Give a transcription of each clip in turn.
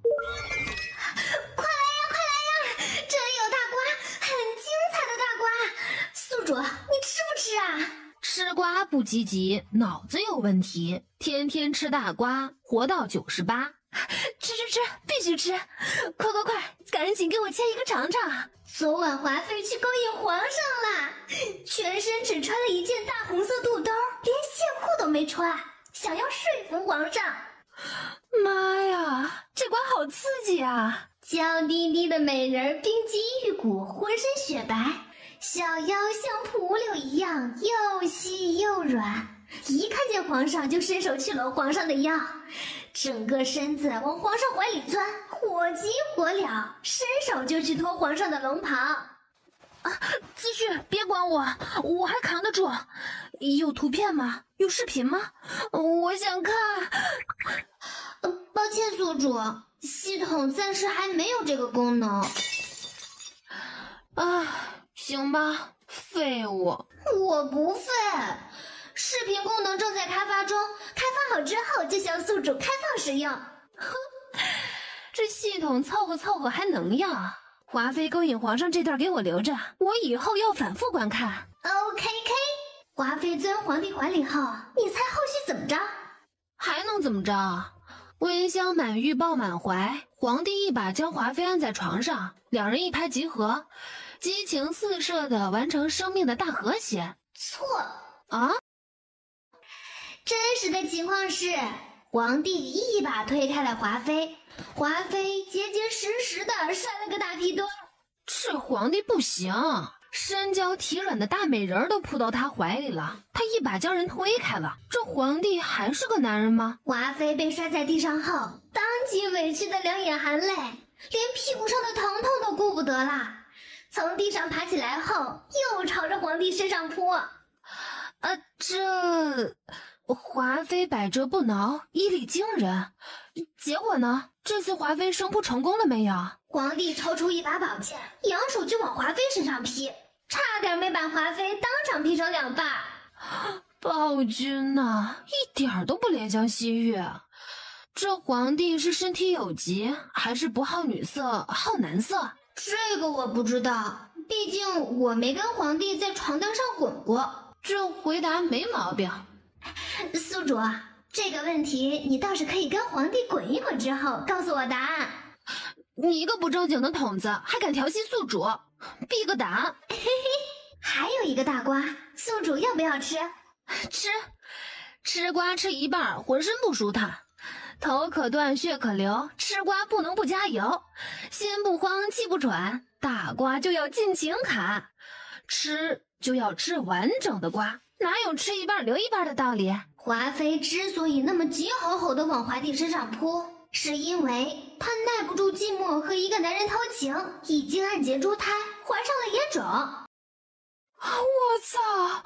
快来呀，快来呀！这里有大瓜，很精彩的大瓜。宿主，你吃不吃啊？吃瓜不积极，脑子有问题。天天吃大瓜，活到98。吃，必须吃！快，赶紧给我切一个尝尝。昨晚华妃去勾引皇上了，全身只穿了一件大红色肚兜，连线裤都没穿，想要说服皇上。妈呀，这瓜好刺激啊！娇滴滴的美人冰肌玉骨，浑身雪白，小腰像蒲柳一样又细又软，一看见皇上就伸手去搂皇上的腰，整个身子往皇上怀里钻，火急火燎，伸手就去脱皇上的龙袍。继续，别管我，我还扛得住。有图片吗？有视频吗？我想看。抱歉宿主，系统暂时还没有这个功能。行吧，废物。我不废，视频功能正在开发中，开发好之后就向宿主开放使用。这系统凑合还能要。华妃勾引皇上这段给我留着，我以后要反复观看。OK， 华妃钻皇帝怀里后，你猜后续怎么着？还能怎么着？温香满玉抱满怀，皇帝一把将华妃按在床上，两人一拍即合，激情四射的完成生命的大和谐。错啊！真实的情况是，皇帝一把推开了华妃，华妃结结实实的摔了个大屁墩。这皇帝不行，身娇体软的大美人都扑到他怀里了，他一把将人推开了，这皇帝还是个男人吗？华妃被摔在地上后，当即委屈的两眼含泪，连屁股上的疼痛都顾不得了，从地上爬起来后，又朝着皇帝身上扑。华妃百折不挠，毅力惊人。结果呢？这次华妃生扑成功了没有？皇帝抽出一把宝剑，扬手就往华妃身上劈，差点没把华妃当场劈成两半。暴君呐，一点都不怜香惜玉。这皇帝是身体有疾，还是不好女色，好男色？这个我不知道，毕竟我没跟皇帝在床单上滚过。这回答没毛病。宿主，这个问题你倒是可以跟皇帝滚一滚之后告诉我答案。你一个不正经的筒子，还敢调戏宿主，闭个胆！嘿嘿，还有一个大瓜，宿主要不要吃？吃瓜吃一半，浑身不舒坦，头可断，血可流，吃瓜不能不加油，心不慌，气不喘，大瓜就要尽情砍，吃就要吃完整的瓜，哪有吃一半留一半的道理？华妃之所以那么急吼吼地往华帝身上扑，是因为她耐不住寂寞和一个男人偷情，已经暗结珠胎，怀上了野种。我操，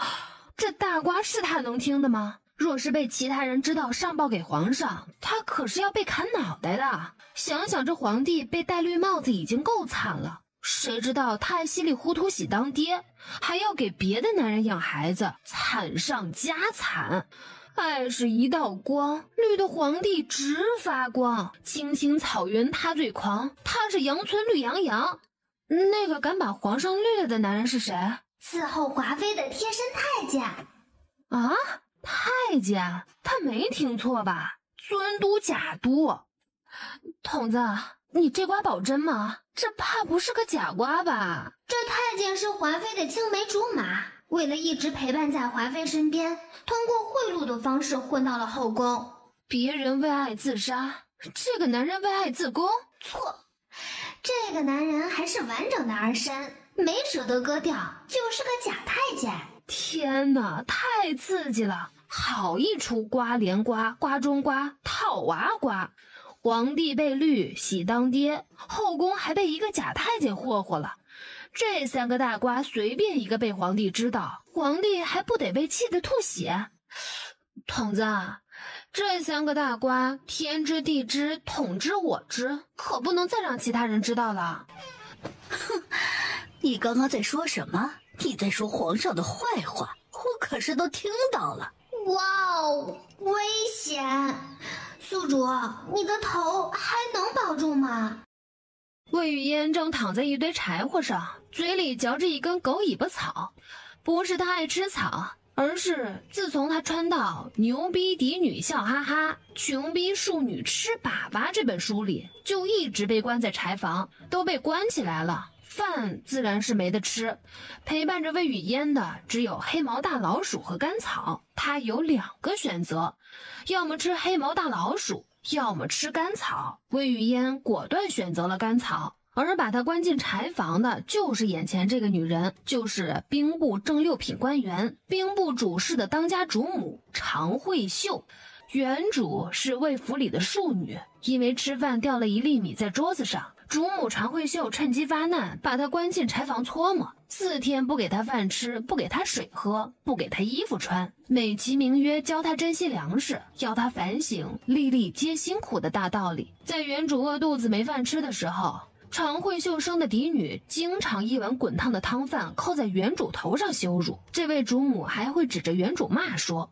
这大瓜是他能听的吗？若是被其他人知道上报给皇上，他可是要被砍脑袋的。想想这皇帝被戴绿帽子已经够惨了，谁知道他还稀里糊涂喜当爹，还要给别的男人养孩子，惨上加惨。爱是一道光，绿的皇帝直发光。青青草原他最狂，他是阳春绿杨洋。那个敢把皇上绿了的男人是谁？伺候华妃的贴身太监。啊，太监？他没听错吧？尊都假都。筒子，你这瓜保真吗？这怕不是个假瓜吧？这太监是华妃的青梅竹马，为了一直陪伴在华妃身边，通过贿赂的方式混到了后宫。别人为爱自杀，这个男人为爱自宫？错，这个男人还是完整的儿身，没舍得割掉，就是个假太监。天哪，太刺激了！好一出瓜连瓜，瓜中瓜，套娃瓜。皇帝被绿，喜当爹，后宫还被一个假太监霍霍了。这三个大瓜随便一个被皇帝知道，皇帝还不得被气得吐血？筒子，这三个大瓜天知地知，统知我知，可不能再让其他人知道了。哼，你刚刚在说什么？你在说皇上的坏话，我可是都听到了。哇哦，危险！宿主，你的头还能保保重嘛。魏雨嫣正躺在一堆柴火上，嘴里嚼着一根狗尾巴草。不是她爱吃草，而是自从她穿到《牛逼嫡女笑哈哈，穷逼庶女吃粑粑》这本书里，就一直被关在柴房，都被关起来了。饭自然是没得吃，陪伴着魏雨嫣的只有黑毛大老鼠和甘草。她有2个选择，要么吃黑毛大老鼠，要么吃甘草。魏雨嫣果断选择了甘草，而把她关进柴房的就是眼前这个女人，就是兵部正6品官员、兵部主事的当家主母常惠秀。原主是魏府里的庶女，因为吃饭掉了1粒米在桌子上，主母常惠秀趁机发难，把她关进柴房搓磨，4天不给她饭吃，不给她水喝，不给她衣服穿，美其名曰教她珍惜粮食，要她反省粒粒皆辛苦的大道理。在原主饿肚子没饭吃的时候，常惠秀生的嫡女经常一碗滚烫的汤饭扣在原主头上羞辱，这位主母还会指着原主骂说：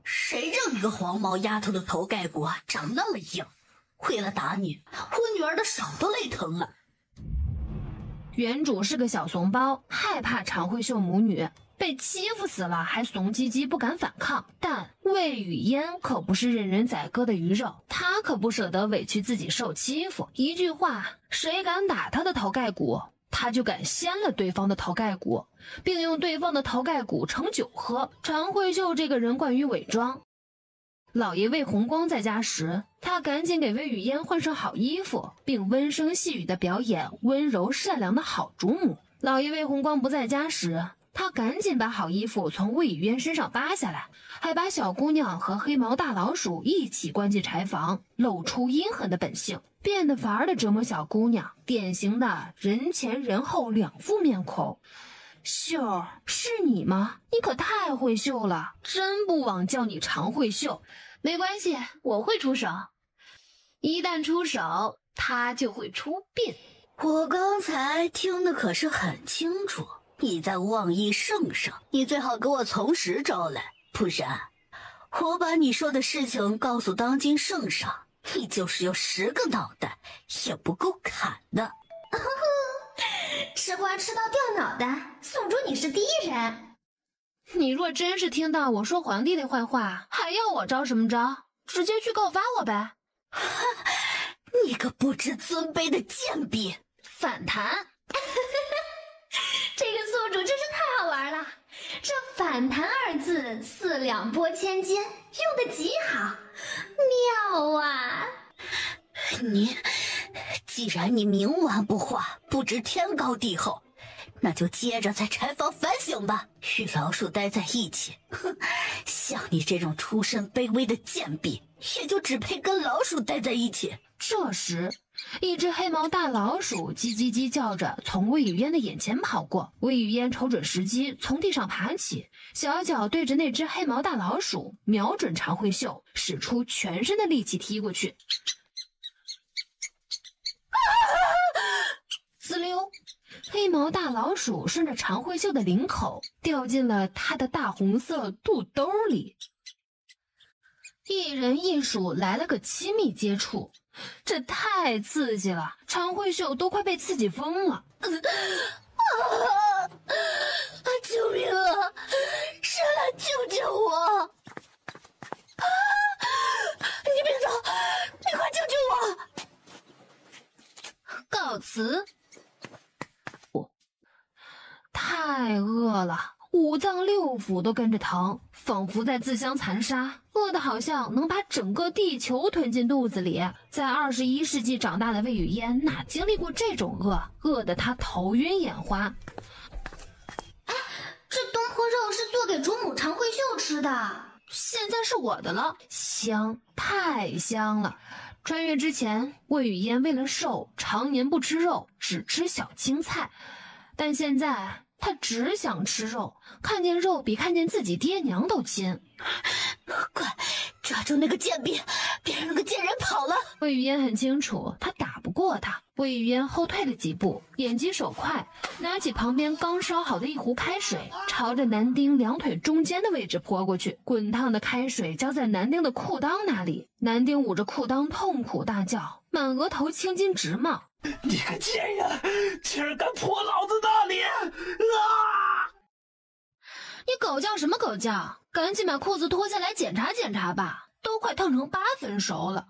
谁让你个黄毛丫头的头盖骨长那么硬，为了打你，我女儿的手都累疼了。原主是个小怂包，害怕常惠秀母女，被欺负死了还怂唧唧不敢反抗。但魏雨嫣可不是任人宰割的鱼肉，她可不舍得委屈自己受欺负。一句话，谁敢打她的头盖骨，她就敢掀了对方的头盖骨，并用对方的头盖骨盛酒喝。常惠秀这个人惯于伪装。老爷魏弘光在家时，他赶紧给魏雨嫣换上好衣服，并温声细语地表演温柔善良的好主母。老爷魏弘光不在家时，他赶紧把好衣服从魏雨嫣身上扒下来，还把小姑娘和黑毛大老鼠一起关进柴房，露出阴狠的本性，变得法儿地折磨小姑娘，典型的人前人后2副面孔。秀儿，是你吗？你可太会秀了，真不枉叫你常会秀。没关系，我会出手。一旦出手，他就会出殡。我刚才听的可是很清楚，你在妄议圣上，你最好给我从实招来，不然我把你说的事情告诉当今圣上，你就是有10个脑袋也不够砍的。吃瓜吃到掉脑袋，宋主你是第一人。你若真是听到我说皇帝的坏话，还要我招什么招？直接去告发我呗。你个不知尊卑的贱婢！反弹。这个宋主真是太好玩了，这反弹2字4两拨千斤，用得极好，妙啊！既然你冥顽不化，不知天高地厚，那就接着在柴房反省吧。与老鼠待在一起，哼，像你这种出身卑微的贱婢，也就只配跟老鼠待在一起。这时，一只黑毛大老鼠叽叽叽叫着从魏雨嫣的眼前跑过。魏雨嫣瞅准时机，从地上爬起，小脚对着那只黑毛大老鼠，瞄准常惠秀，使出全身的力气踢过去。滋溜，黑毛大老鼠顺着常惠秀的领口掉进了她的大红色肚兜里。一人一鼠来了个亲密接触，这太刺激了，常惠秀都快被刺激疯了。救命啊！谁来救救我！你别走，你快救救我！告辞。太饿了，5脏6腑都跟着疼，仿佛在自相残杀，饿得好像能把整个地球吞进肚子里。在21世纪长大的魏雨嫣哪经历过这种饿得她头晕眼花。哎，这东坡肉是做给主母常惠秀吃的，现在是我的了，香，太香了。穿越之前，魏雨嫣为了瘦，常年不吃肉，只吃小青菜，但现在她只想吃肉，看见肉比看见自己爹娘都亲。快抓住那个贱婢，别让那个贱人跑了！魏雨嫣很清楚，她打不过他，魏雨嫣后退了几步，眼疾手快，拿起旁边刚烧好的一壶开水，朝着男丁两腿中间的位置泼过去。滚烫的开水浇在男丁的裤裆那里，男丁捂着裤裆痛苦大叫，满额头青筋直冒。你个贱人，竟然敢泼老子大脸！啊！你狗叫什么狗叫？赶紧把裤子脱下来检查检查吧，都快烫成8分熟了。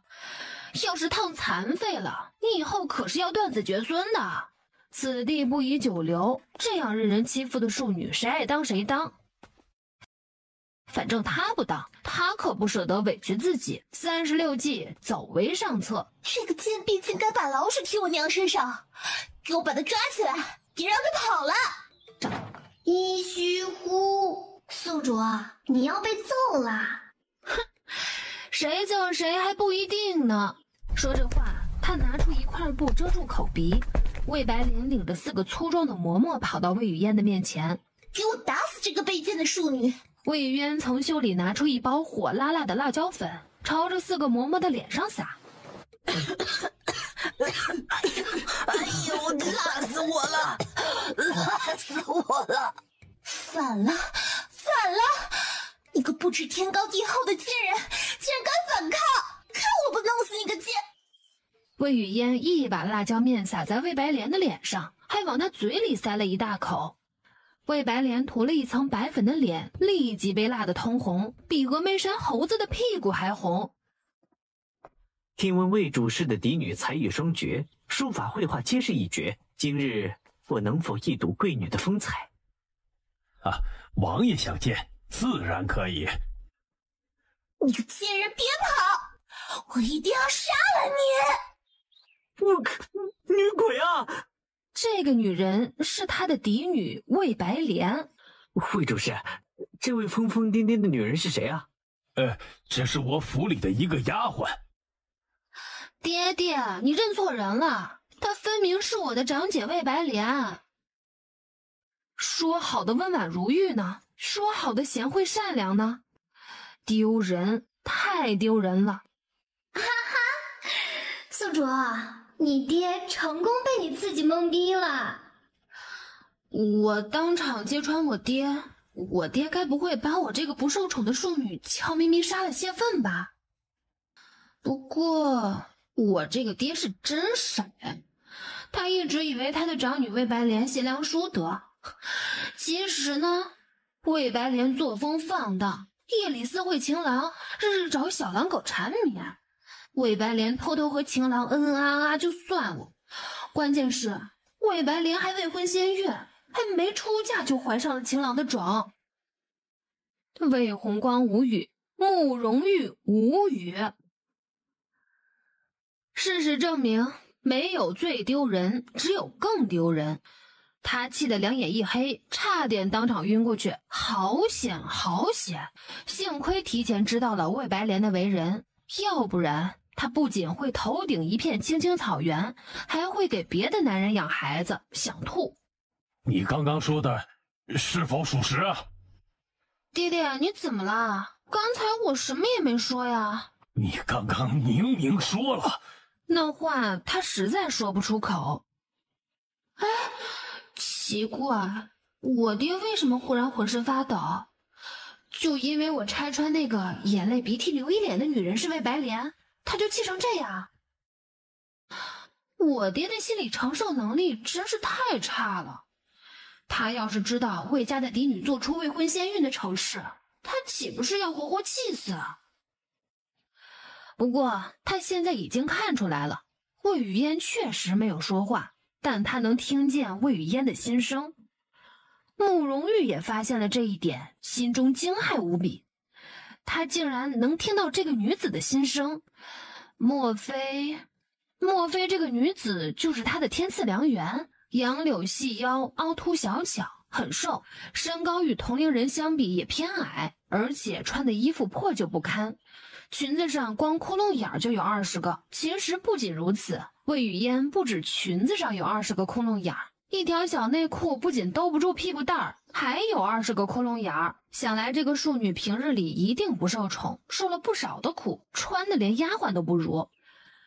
要是烫残废了，你以后可是要断子绝孙的。此地不宜久留，这样任人欺负的庶女，谁爱当谁当。反正他不当，他可不舍得委屈自己。36计，走为上策。这个贱婢竟敢把老鼠踢我娘身上，给我把他抓起来，别让他跑了！一虚乎，宿主，你要被揍了！哼，谁揍谁还不一定呢。说这话，他拿出一块布遮住口鼻。魏白莲领着4个粗壮的嬷嬷跑到魏雨嫣的面前，给我打死这个卑贱的庶女！魏雨嫣从袖里拿出一包火辣辣的辣椒粉，朝着4个嬷嬷的脸上撒。哎呦，辣死我了！辣死我了！反了！反了！你个不知天高地厚的贱人，竟然敢反抗！看我不弄死你个贱！魏雨嫣一把辣椒面撒在魏白莲的脸上，还往她嘴里塞了一大口。魏白莲涂了一层白粉的脸立即被辣得通红，比峨眉山猴子的屁股还红。听闻魏主事的嫡女才艺双绝，书法绘画皆是一绝，今日我能否一睹贵女的风采？啊，王爷想见，自然可以。你个贱人，别跑！我一定要杀了你！女鬼啊！这个女人是他的嫡女魏白莲。魏主事，这位疯疯癫癫的女人是谁啊？这是我府里的一个丫鬟。爹爹，你认错人了，她分明是我的长姐魏白莲。说好的温婉如玉呢？说好的贤惠善良呢？丢人，太丢人了！哈哈，宿主，你爹成功被你刺激懵逼了。我当场揭穿我爹该不会把我这个不受宠的庶女悄咪咪杀了泄愤吧？不过我这个爹是真傻，他一直以为他的长女魏白莲贤良淑德，其实呢，魏白莲作风放荡，夜里私会情郎，日日找小狼狗缠绵。魏白莲偷偷和情郎恩恩啊啊就算了，关键是魏白莲还未婚先孕，还没出嫁就怀上了情郎的种。魏红光无语，慕容玉无语。事实证明，没有最丢人，只有更丢人。他气得两眼一黑，差点当场晕过去。好险好险，幸亏提前知道了魏白莲的为人，要不然他不仅会头顶一片青青草原，还会给别的男人养孩子，想吐。你刚刚说的是否属实啊？爹爹，你怎么了？刚才我什么也没说呀。你刚刚明明说了。那话他实在说不出口。哎，奇怪，我爹为什么忽然浑身发抖？就因为我拆穿那个眼泪鼻涕流一脸的女人是魏白莲，他就气成这样？我爹的心理承受能力真是太差了。他要是知道魏家的嫡女做出未婚先孕的丑事，他岂不是要活活气死啊？不过他现在已经看出来了，魏雨嫣确实没有说话，但他能听见魏雨嫣的心声。慕容玉也发现了这一点，心中惊骇无比。他竟然能听到这个女子的心声，莫非这个女子就是他的天赐良缘？杨柳细腰，凹凸小巧，很瘦，身高与同龄人相比也偏矮，而且穿的衣服破旧不堪。裙子上光窟窿眼就有20个。其实不仅如此，魏雨嫣不止裙子上有20个窟窿眼，一条小内裤不仅兜不住屁股蛋儿，还有20个窟窿眼儿。想来这个庶女平日里一定不受宠，受了不少的苦，穿的连丫鬟都不如。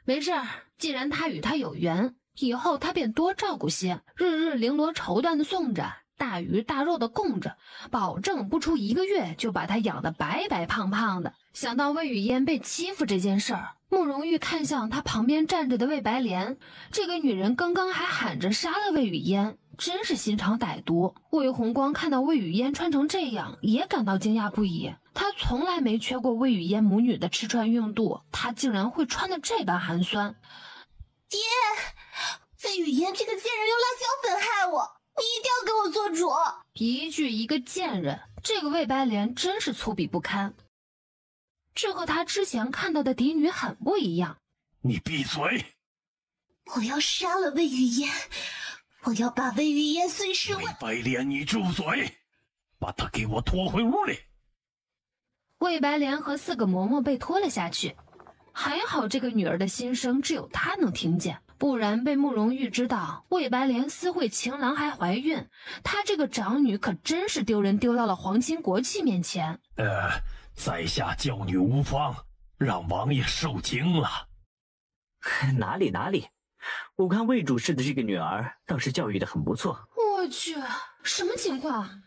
没事儿，既然她与他有缘，以后他便多照顾些，日日绫罗绸缎的送着，大鱼大肉的供着，保证不出1个月就把他养得白白胖胖的。想到魏雨嫣被欺负这件事儿，慕容玉看向他旁边站着的魏白莲，这个女人刚刚还喊着杀了魏雨嫣，真是心肠歹毒。魏红光看到魏雨嫣穿成这样，也感到惊讶不已。他从来没缺过魏雨嫣母女的吃穿用度，他竟然会穿得这般寒酸。爹，魏雨嫣这个贱人用辣椒粉害我，你一定要给我做主。一句一个贱人，这个魏白莲真是粗鄙不堪。这和他之前看到的嫡女很不一样。你闭嘴！我要杀了魏雨嫣，我要把魏雨嫣碎尸魏白莲，你住嘴！把她给我拖回屋里。魏白莲和4个嬷嬷被拖了下去，还好这个女儿的心声只有她能听见，不然被慕容玉知道魏白莲私会情郎还怀孕，她这个长女可真是丢人丢到了皇亲国戚面前。在下教女无方，让王爷受惊了。哪里，我看魏主事的这个女儿倒是教育得很不错。我去，什么情况？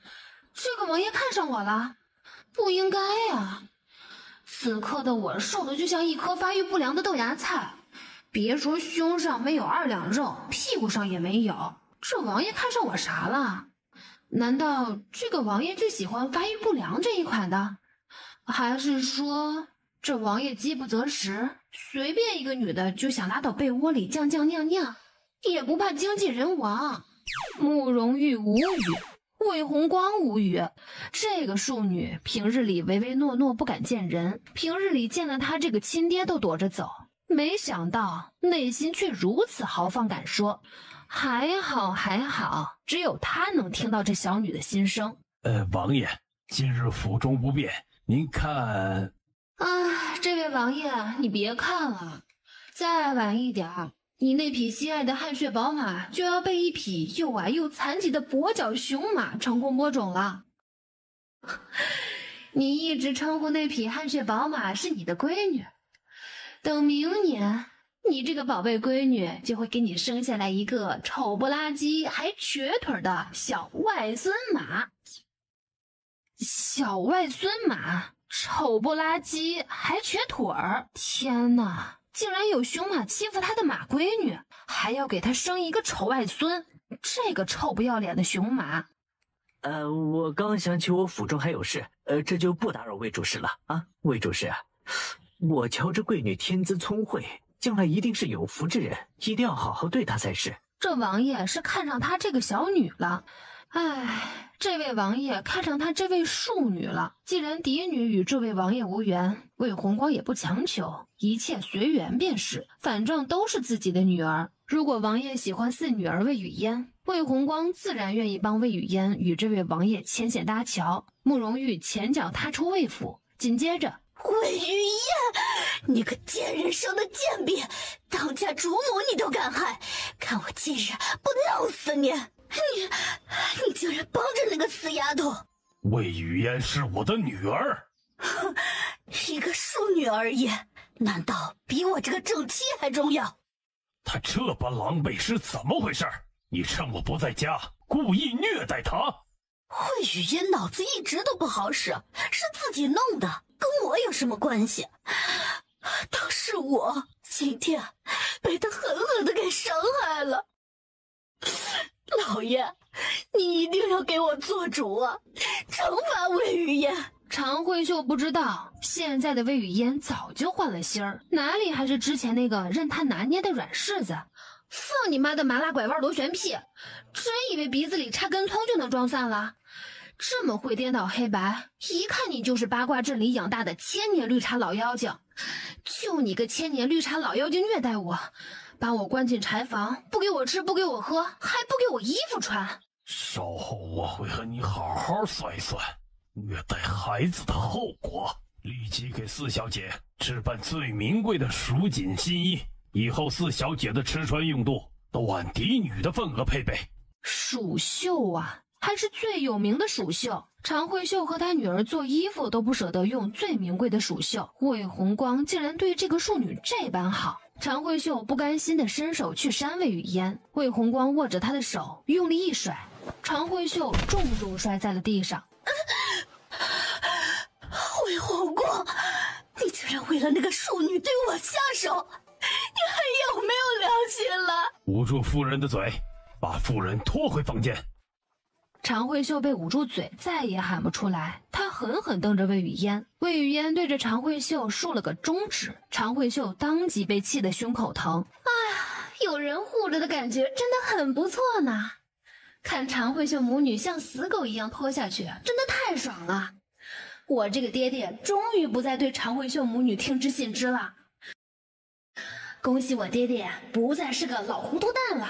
这个王爷看上我了？不应该呀！此刻的我瘦的就像一颗发育不良的豆芽菜，别说胸上没有2两肉，屁股上也没有。这王爷看上我啥了？难道这个王爷就喜欢发育不良这一款的？还是说这王爷饥不择食，随便一个女的就想拉到被窝里酱酿酿，也不怕经纪人亡？慕容玉无语，魏红光无语。这个庶女平日里唯唯诺诺不敢见人，平日里见了她这个亲爹都躲着走，没想到内心却如此豪放敢说。还好，只有他能听到这小女的心声。王爷，今日府中不便，您看。这位王爷，你别看了，再晚一点，你那匹心爱的汗血宝马就要被一匹又矮又残疾的跛脚雄马成功播种了。你一直称呼那匹汗血宝马是你的闺女，等明年，你这个宝贝闺女就会给你生下来一个丑不拉几还瘸腿的小外孙马。小外孙马，丑不拉几还瘸腿儿！天哪，竟然有雄马欺负他的马闺女，还要给他生一个丑外孙！这个臭不要脸的雄马！我刚想起我府中还有事，这就不打扰魏主事了啊。魏主事，我瞧这贵女天资聪慧，将来一定是有福之人，一定要好好对她才是。这王爷是看上他这个小女了。唉，这位王爷看上他这位庶女了。既然嫡女与这位王爷无缘，魏红光也不强求，一切随缘便是，反正都是自己的女儿。如果王爷喜欢4女儿魏雨嫣，魏红光自然愿意帮魏雨嫣与这位王爷牵线搭桥。慕容玉前脚踏出魏府，紧接着，魏雨嫣，你个贱人生的贱婢，当家主母你都敢害，看我今日不弄死你！你竟然帮着那个死丫头！魏雨嫣是我的女儿。哼，一个庶女而已，难道比我这个正妻还重要？她这般狼狈是怎么回事？你趁我不在家故意虐待她？魏雨嫣脑子一直都不好使，是自己弄的，跟我有什么关系？都是我今天被她狠狠地给伤害了。老爷，你一定要给我做主啊，惩罚魏雨嫣。常慧秀不知道，现在的魏雨嫣早就换了心儿，哪里还是之前那个任她拿捏的软柿子？放你妈的麻辣拐弯螺旋屁！真以为鼻子里插根葱就能装蒜了？这么会颠倒黑白，一看你就是八卦阵里养大的千年绿茶老妖精。就你个千年绿茶老妖精虐待我，把我关进柴房，不给我吃，不给我喝，还不给我衣服穿。稍后我会和你好好算一算虐待孩子的后果。立即给4小姐置办最名贵的蜀锦新衣，以后4小姐的吃穿用度都按嫡女的份额配备。蜀绣啊，还是最有名的蜀绣。常慧秀和她女儿做衣服都不舍得用最名贵的蜀绣，魏红光竟然对这个庶女这般好，常慧秀不甘心地伸手去扇魏雨嫣，魏红光握着她的手用力一甩，常慧秀重重摔在了地上。魏红光，你居然为了那个庶女对我下手，你还有没有良心了？捂住夫人的嘴，把夫人拖回房间。常慧秀被捂住嘴，再也喊不出来。她狠狠瞪着魏雨嫣，魏雨嫣对着常慧秀竖了个中指，常慧秀当即被气得胸口疼。有人护着的感觉真的很不错呢。看常慧秀母女像死狗一样拖下去，真的太爽了。我这个爹爹终于不再对常慧秀母女听之信之了。恭喜我爹爹不再是个老糊涂蛋了。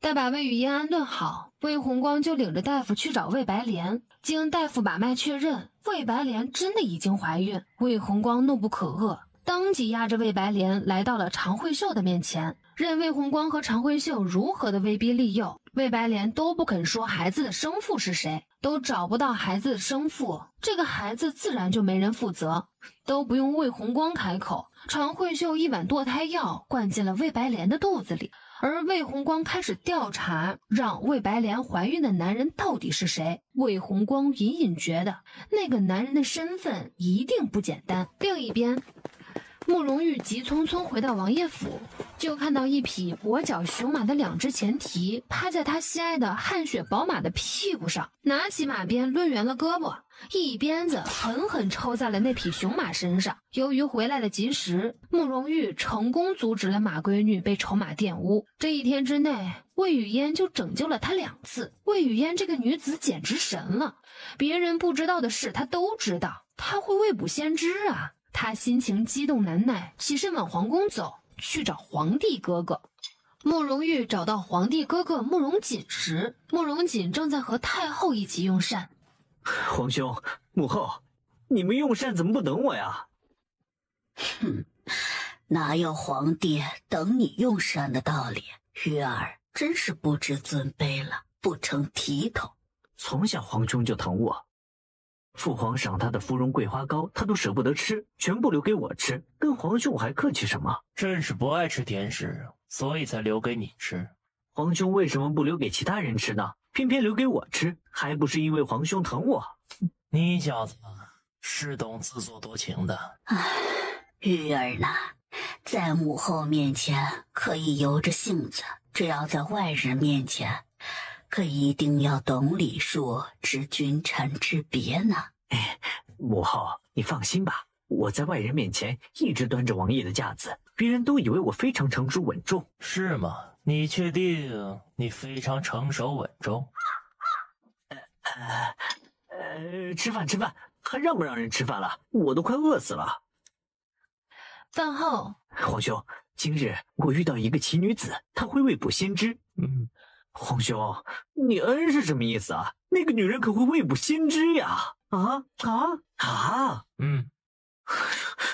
待把魏雨嫣安顿好，魏红光就领着大夫去找魏白莲。经大夫把脉确认，魏白莲真的已经怀孕。魏红光怒不可遏，当即押着魏白莲来到了常慧秀的面前，任魏红光和常慧秀如何的威逼利诱，魏白莲都不肯说孩子的生父是谁，都找不到孩子的生父，这个孩子自然就没人负责。都不用魏红光开口，常慧秀一碗堕胎药灌进了魏白莲的肚子里，而魏红光开始调查让魏白莲怀孕的男人到底是谁。魏红光隐隐觉得那个男人的身份一定不简单。另一边，慕容玉急匆匆回到王爷府，就看到一匹跛脚雄马的两只前蹄趴在他心爱的汗血宝马的屁股上，拿起马鞭抡圆了胳膊，一鞭子狠狠抽在了那匹雄马身上。由于回来的及时，慕容玉成功阻止了马闺女被丑马玷污。这一天之内，魏雨嫣就拯救了她2次。魏雨嫣这个女子简直神了，别人不知道的事她都知道，她会未卜先知啊。她心情激动难耐，起身往皇宫走，去找皇帝哥哥。慕容玉找到皇帝哥哥慕容锦时，慕容锦正在和太后一起用膳。皇兄、母后，你们用膳怎么不等我呀？哼，哪有皇帝等你用膳的道理？玉儿真是不知尊卑了，不成体统。从小皇兄就疼我，父皇赏他的芙蓉桂花糕，他都舍不得吃，全部留给我吃。跟皇兄我还客气什么？朕是不爱吃甜食，所以才留给你吃。皇兄为什么不留给其他人吃呢？偏偏留给我吃，还不是因为皇兄疼我？你小子是懂自作多情的。玉儿呢，在母后面前可以由着性子，只要在外人面前，可一定要懂礼数，知君臣之别呢。母后，你放心吧，我在外人面前一直端着王爷的架子，别人都以为我非常成熟稳重。是吗？你确定你非常成熟稳重？吃饭，还让不让人吃饭了？我都快饿死了。饭后，皇兄，今日我遇到一个奇女子，她会未卜先知。皇兄，你恩是什么意思啊？那个女人可会未卜先知呀！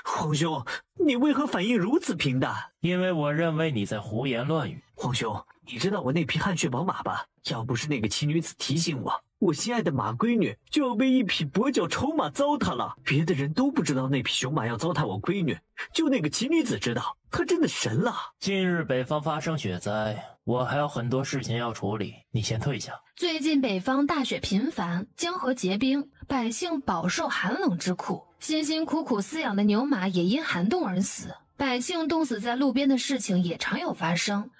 皇兄，你为何反应如此平淡？因为我认为你在胡言乱语。皇兄，你知道我那匹汗血宝马吧？要不是那个奇女子提醒我，我心爱的马闺女就要被一匹跛脚丑马糟蹋了。别的人都不知道那匹雄马要糟蹋我闺女，就那个奇女子知道，她真的神了。近日北方发生雪灾，我还有很多事情要处理，你先退下。最近北方大雪频繁，江河结冰，百姓饱受寒冷之苦，辛辛苦苦饲养的牛马也因寒冻而死，百姓冻死在路边的事情也常有发生。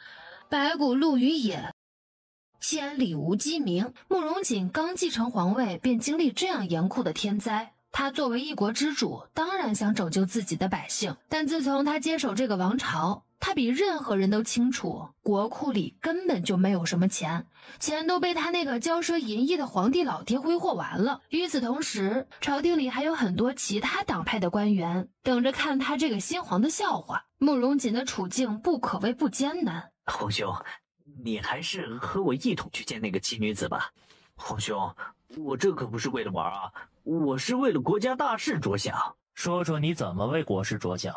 白骨露于野，千里无鸡鸣。慕容锦刚继承皇位，便经历这样严酷的天灾。他作为一国之主，当然想拯救自己的百姓，但自从他接手这个王朝，他比任何人都清楚，国库里根本就没有什么钱，钱都被他那个骄奢淫逸的皇帝老爹挥霍完了。与此同时，朝廷里还有很多其他党派的官员，等着看他这个新皇的笑话。慕容锦的处境不可谓不艰难。皇兄，你还是和我一同去见那个奇女子吧。皇兄，我这可不是为了玩啊，我是为了国家大事着想。说说你怎么为国事着想。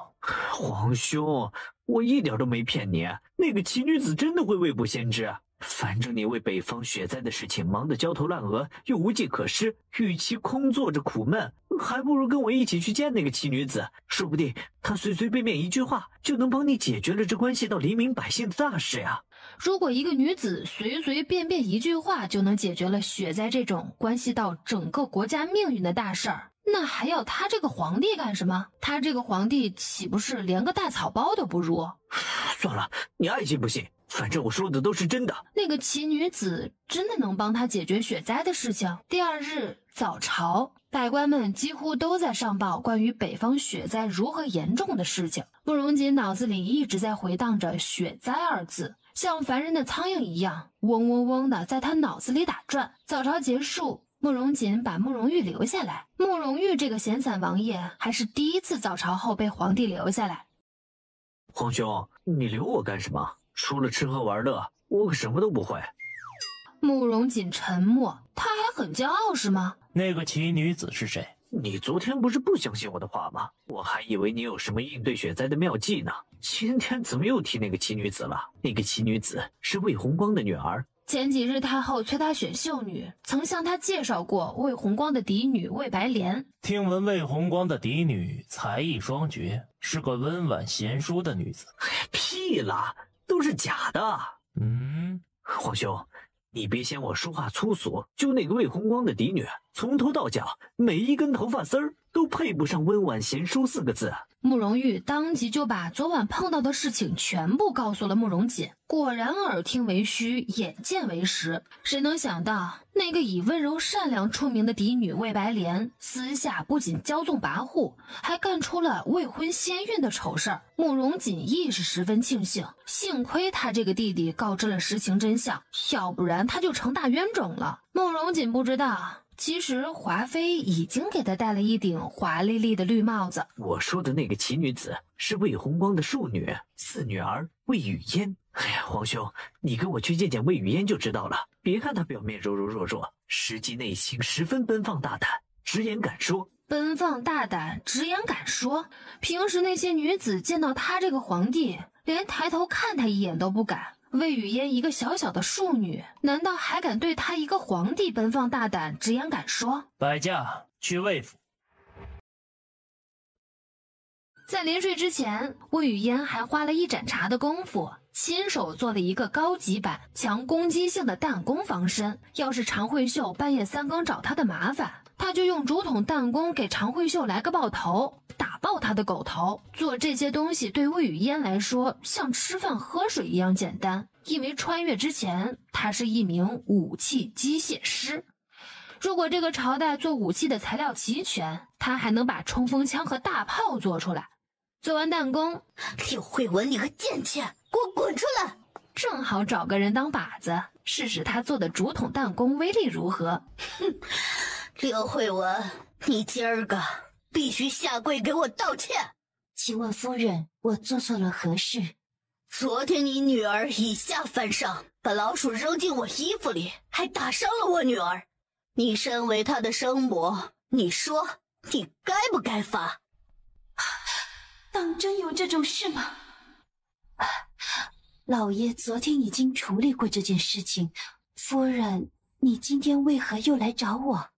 皇兄，我一点都没骗你，那个奇女子真的会未卜先知。反正你为北方雪灾的事情忙得焦头烂额，又无计可施，与其空坐着苦闷，还不如跟我一起去见那个奇女子，说不定她随随便便一句话就能帮你解决了这关系到黎民百姓的大事呀。如果一个女子随随便便一句话就能解决了雪灾这种关系到整个国家命运的大事儿，那还要他这个皇帝干什么？他这个皇帝岂不是连个大草包都不如？算了，你爱信不信，反正我说的都是真的。那个奇女子真的能帮他解决雪灾的事情？第二日早朝，百官们几乎都在上报关于北方雪灾如何严重的事情。慕容锦脑子里一直在回荡着雪灾二字，像烦人的苍蝇一样嗡嗡嗡的在他脑子里打转。早朝结束，慕容锦把慕容玉留下来。慕容玉这个闲散王爷还是第一次早朝后被皇帝留下来。皇兄，你留我干什么？除了吃喝玩乐，我可什么都不会。慕容锦沉默，他还很骄傲是吗？那个奇女子是谁？你昨天不是不相信我的话吗？我还以为你有什么应对雪灾的妙计呢。今天怎么又提那个奇女子了？那个奇女子是魏红光的女儿。前几日太后催他选秀女，曾向他介绍过魏红光的嫡女魏白莲。听闻魏红光的嫡女才艺双绝，是个温婉贤淑的女子。屁啦，都是假的。嗯，皇兄，你别嫌我说话粗俗，就那个魏红光的嫡女，从头到脚每一根头发丝儿都配不上温婉贤淑4个字。慕容玉当即就把昨晚碰到的事情全部告诉了慕容锦，果然耳听为虚，眼见为实。谁能想到，那个以温柔善良出名的嫡女魏白莲，私下不仅骄纵跋扈，还干出了未婚先孕的丑事儿。慕容锦亦是十分庆幸，幸亏他这个弟弟告知了实情真相，要不然他就成大冤种了。慕容锦不知道，其实华妃已经给他戴了一顶华丽丽的绿帽子。我说的那个奇女子是魏红光的庶女，四女儿魏雨嫣。哎呀，皇兄，你跟我去见见魏雨嫣就知道了。别看她表面柔柔弱弱，实际内心十分奔放大胆，直言敢说。奔放大胆，直言敢说。平时那些女子见到他这个皇帝，连抬头看他一眼都不敢。魏雨嫣一个小小的庶女，难道还敢对他一个皇帝奔放大胆、直言敢说？摆驾去魏府。在临睡之前，魏雨嫣还花了一盏茶的功夫，亲手做了一个高级版、强攻击性的弹弓防身。要是常慧秀半夜3更找他的麻烦，他就用竹筒弹弓给常慧秀来个爆头，打爆他的狗头。做这些东西对魏雨嫣来说像吃饭喝水一样简单，因为穿越之前他是一名武器机械师。如果这个朝代做武器的材料齐全，他还能把冲锋枪和大炮做出来。做完弹弓，柳慧文，你个贱妾，给我滚出来！正好找个人当靶子，试试他做的竹筒弹弓威力如何。哼，柳慧文，你今儿个必须下跪给我道歉。请问夫人，我做错了何事？昨天你女儿以下犯上，把老鼠扔进我衣服里，还打伤了我女儿。你身为她的生母，你说你该不该罚？当真有这种事吗？老爷昨天已经处理过这件事情，夫人，你今天为何又来找我？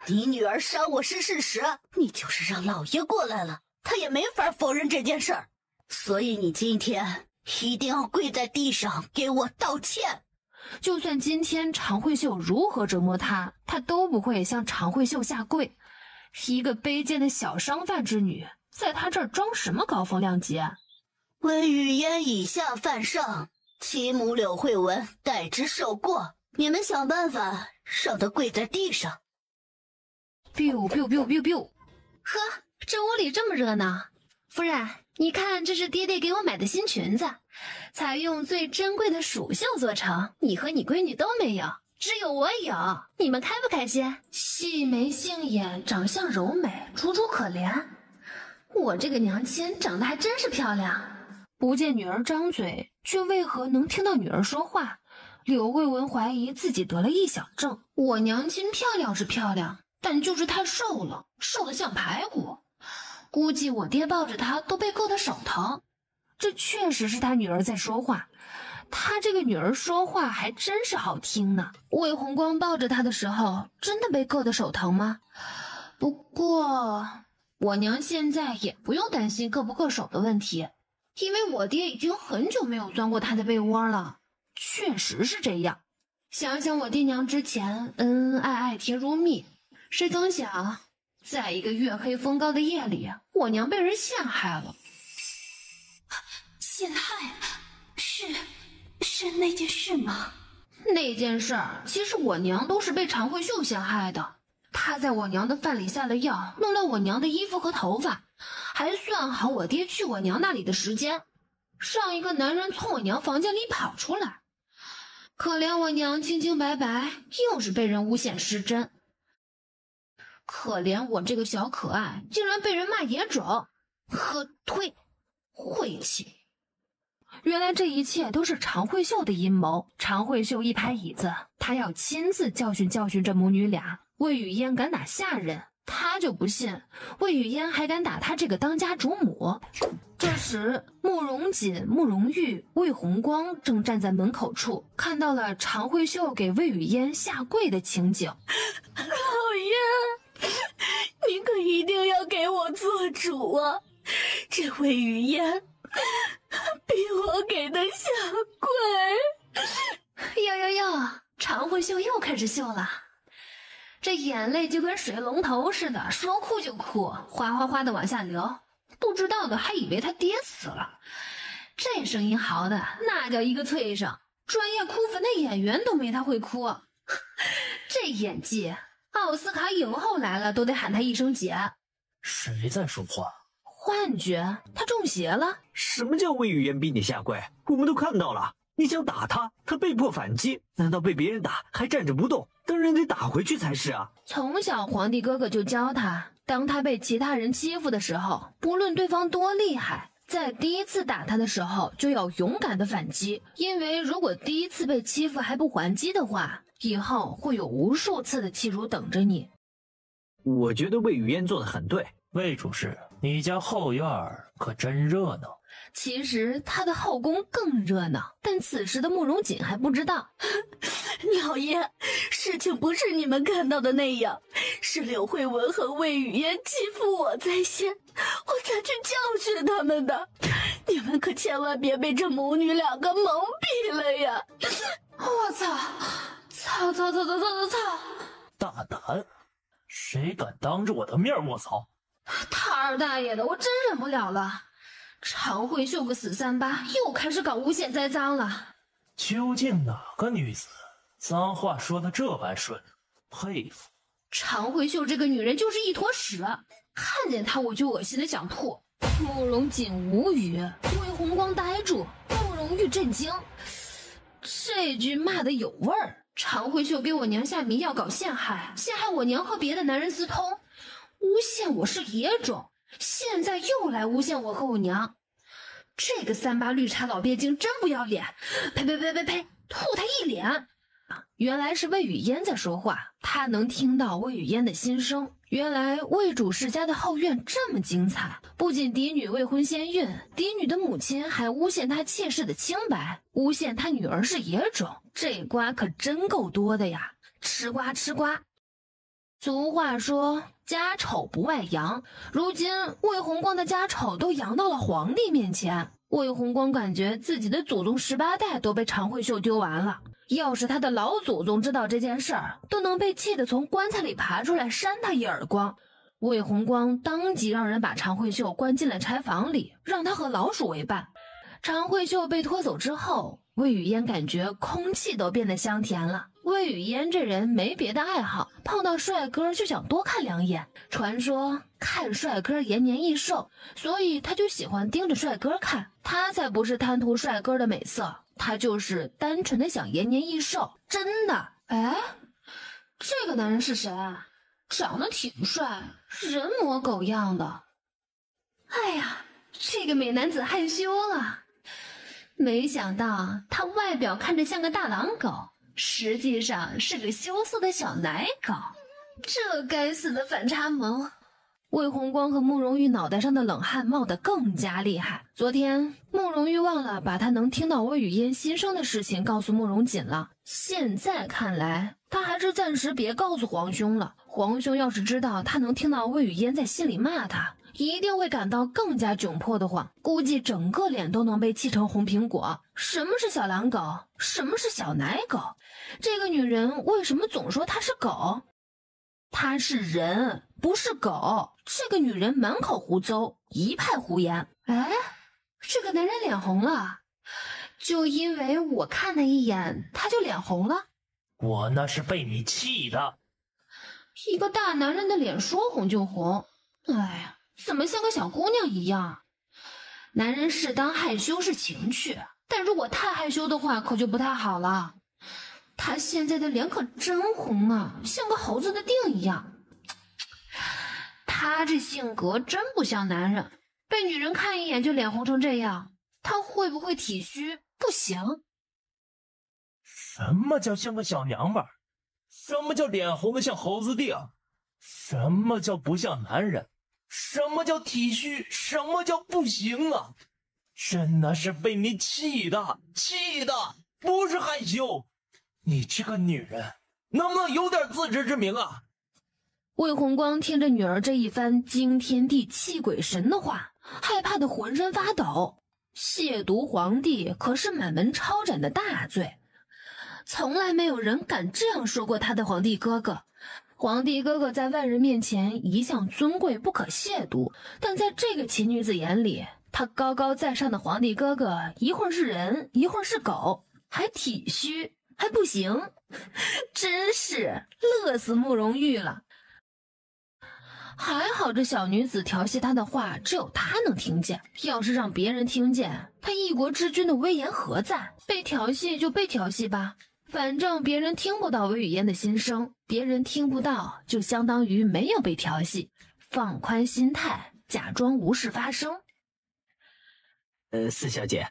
你女儿伤我是事实，你就是让老爷过来了，他也没法否认这件事儿，所以你今天一定要跪在地上给我道歉。就算今天常慧秀如何折磨他，他都不会向常慧秀下跪。一个卑贱的小商贩之女，在他这儿装什么高风亮节？魏雨嫣以下犯上，其母柳慧文代之受过，你们想办法让她跪在地上。biu biu biu biu biu。呵，这屋里这么热闹。夫人，你看，这是爹爹给我买的新裙子，采用最珍贵的蜀绣做成，你和你闺女都没有，只有我有，你们开不开心？细眉杏眼，长相柔美，楚楚可怜。我这个娘亲长得还真是漂亮，不见女儿张嘴，却为何能听到女儿说话？柳慧文怀疑自己得了臆想症。我娘亲漂亮是漂亮，但就是太瘦了，瘦得像排骨。估计我爹抱着她都被硌得手疼。这确实是他女儿在说话，他这个女儿说话还真是好听呢。魏红光抱着她的时候，真的被硌得手疼吗？不过我娘现在也不用担心硌不硌手的问题，因为我爹已经很久没有钻过她的被窝了。确实是这样。想想我爹娘之前恩恩爱爱甜如蜜，谁曾想在一个月黑风高的夜里，我娘被人陷害了。陷害？是那件事吗？那件事儿，其实我娘都是被常慧秀陷害的。她在我娘的饭里下了药，弄了我娘的衣服和头发，还算好我爹去我娘那里的时间，让一个男人从我娘房间里跑出来。可怜我娘清清白白，又是被人诬陷失真。可怜我这个小可爱，竟然被人骂野种和晦气。原来这一切都是常慧秀的阴谋。常慧秀一拍椅子，她要亲自教训这母女俩。魏雨嫣敢打下人，她就不信魏雨嫣还敢打她这个当家主母。这时慕容锦、慕容玉、魏红光正站在门口处，看到了常慧秀给魏雨嫣下跪的情景。老爷，你可一定要给我做主啊！这魏雨嫣比我给他下跪。哟，常慧秀又开始秀了，这眼泪就跟水龙头似的，说哭就哭，哗哗哗的往下流。不知道的还以为他爹死了。这声音嚎的那叫一个脆声，专业哭坟的演员都没他会哭。这演技，奥斯卡影后来了都得喊他一声姐。谁在说话？幻觉，他中邪了。什么叫魏雨嫣逼你下跪？我们都看到了，你想打他，他被迫反击，难道被别人打还站着不动？当然得打回去才是啊！从小皇帝哥哥就教他，当他被其他人欺负的时候，不论对方多厉害，在第一次打他的时候就要勇敢的反击，因为如果第一次被欺负还不还击的话，以后会有无数次的欺辱等着你。我觉得魏雨嫣做得很对。魏主事，你家后院可真热闹。其实他的后宫更热闹，但此时的慕容锦还不知道。老爷，事情不是你们看到的那样，是柳慧文和魏雨嫣欺负我在先，我才去教训他们的。你们可千万别被这母女两个蒙蔽了呀！我操！大胆！谁敢当着我的面卧槽？他二大爷的，我真忍不了了。常慧秀个死三八，又开始搞诬陷栽赃了。究竟哪个女子脏话说得这般顺？佩服。常慧秀这个女人就是一坨屎，看见她我就恶心的想吐。慕容锦无语，魏红光呆住，慕容玉震惊。这句骂得有味儿。常慧秀给我娘下迷药搞陷害我娘和别的男人私通，诬陷我是野种，现在又来诬陷我和我娘。这个三八绿茶老鳖精真不要脸！呸！吐他一脸。原来是魏雨嫣在说话，他能听到魏雨嫣的心声。原来魏主事家的后院这么精彩，不仅嫡女未婚先孕，嫡女的母亲还诬陷她妾室的清白，诬陷她女儿是野种，这瓜可真够多的呀！吃瓜。俗话说家丑不外扬，如今魏红光的家丑都扬到了皇帝面前，魏红光感觉自己的祖宗18代都被常慧秀丢完了。要是他的老祖宗知道这件事儿，都能被气得从棺材里爬出来扇他一耳光。魏红光当即让人把常慧秀关进了柴房里，让他和老鼠为伴。常慧秀被拖走之后，魏雨嫣感觉空气都变得香甜了。魏雨嫣这人没别的爱好，碰到帅哥就想多看两眼。传说看帅哥延年益寿，所以他就喜欢盯着帅哥看。他才不是贪图帅哥的美色，他就是单纯的想延年益寿，真的。哎，这个男人是谁？长得挺帅，人模狗样的。哎呀，这个美男子害羞了。没想到他外表看着像个大狼狗，实际上是个羞涩的小奶狗。这该死的反差萌！魏红光和慕容玉脑袋上的冷汗冒得更加厉害。昨天慕容玉忘了把他能听到魏雨嫣心声的事情告诉慕容锦了，现在看来他还是暂时别告诉皇兄了。皇兄要是知道他能听到魏雨嫣在心里骂他，一定会感到更加窘迫的慌，估计整个脸都能被气成红苹果。什么是小狼狗？什么是小奶狗？这个女人为什么总说她是狗？她是人，不是狗。这个女人满口胡诌，一派胡言。哎，这个男人脸红了，就因为我看他一眼，他就脸红了。我那是被你气的。一个大男人的脸说红就红，哎呀，怎么像个小姑娘一样？男人适当害羞是情趣，但如果太害羞的话，可就不太好了。他现在的脸可真红啊，像个猴子的腚一样。他这性格真不像男人，被女人看一眼就脸红成这样，他会不会体虚？不行。什么叫像个小娘们儿？什么叫脸红的像猴子腚？什么叫不像男人？什么叫体虚？什么叫不行啊？真的是被你气的，气的，不是害羞。你这个女人，能不能有点自知之明啊？魏红光听着女儿这一番惊天地泣鬼神的话，害怕的浑身发抖。亵渎皇帝可是满门抄斩的大罪，从来没有人敢这样说过他的皇帝哥哥。皇帝哥哥在外人面前一向尊贵不可亵渎，但在这个奇女子眼里，他高高在上的皇帝哥哥一会儿是人，一会儿是狗，还体虚，还不行，真是乐死慕容玉了。还好这小女子调戏他的话只有他能听见，要是让别人听见，他一国之君的威严何在？被调戏就被调戏吧，反正别人听不到魏雨嫣的心声，别人听不到就相当于没有被调戏，放宽心态，假装无事发生。四小姐，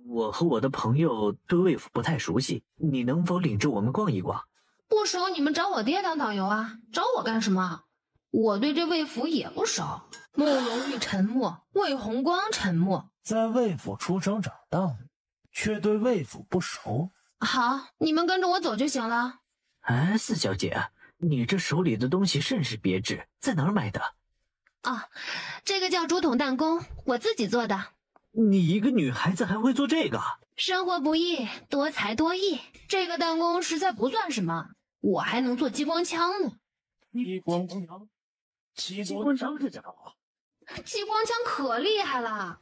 我和我的朋友对魏府不太熟悉，你能否领着我们逛一逛？不熟你们找我爹当导游啊，找我干什么？我对这魏府也不熟。慕容玉沉默，魏红光沉默。在魏府出生长大，却对魏府不熟。好，你们跟着我走就行了。哎，四小姐，你这手里的东西甚是别致，在哪儿买的？啊，这个叫竹筒弹弓，我自己做的。你一个女孩子还会做这个？生活不易，多才多艺。这个弹弓实在不算什么，我还能做激光枪呢。激光枪？激光枪是什么？激光枪可厉害了，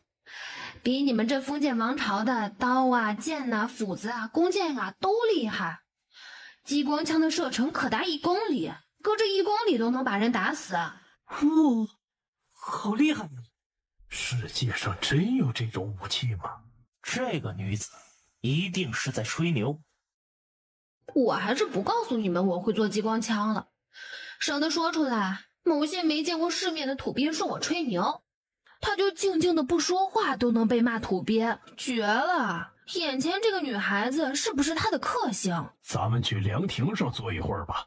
比你们这封建王朝的刀啊、剑啊、斧子啊、弓箭啊都厉害。激光枪的射程可达1公里，隔着1公里都能把人打死。哇，好厉害！世界上真有这种武器吗？这个女子一定是在吹牛。我还是不告诉你们我会做激光枪了，省得说出来某些没见过世面的土鳖说我吹牛。他就静静的不说话都能被骂土鳖，绝了！眼前这个女孩子是不是他的克星？咱们去凉亭上坐一会儿吧。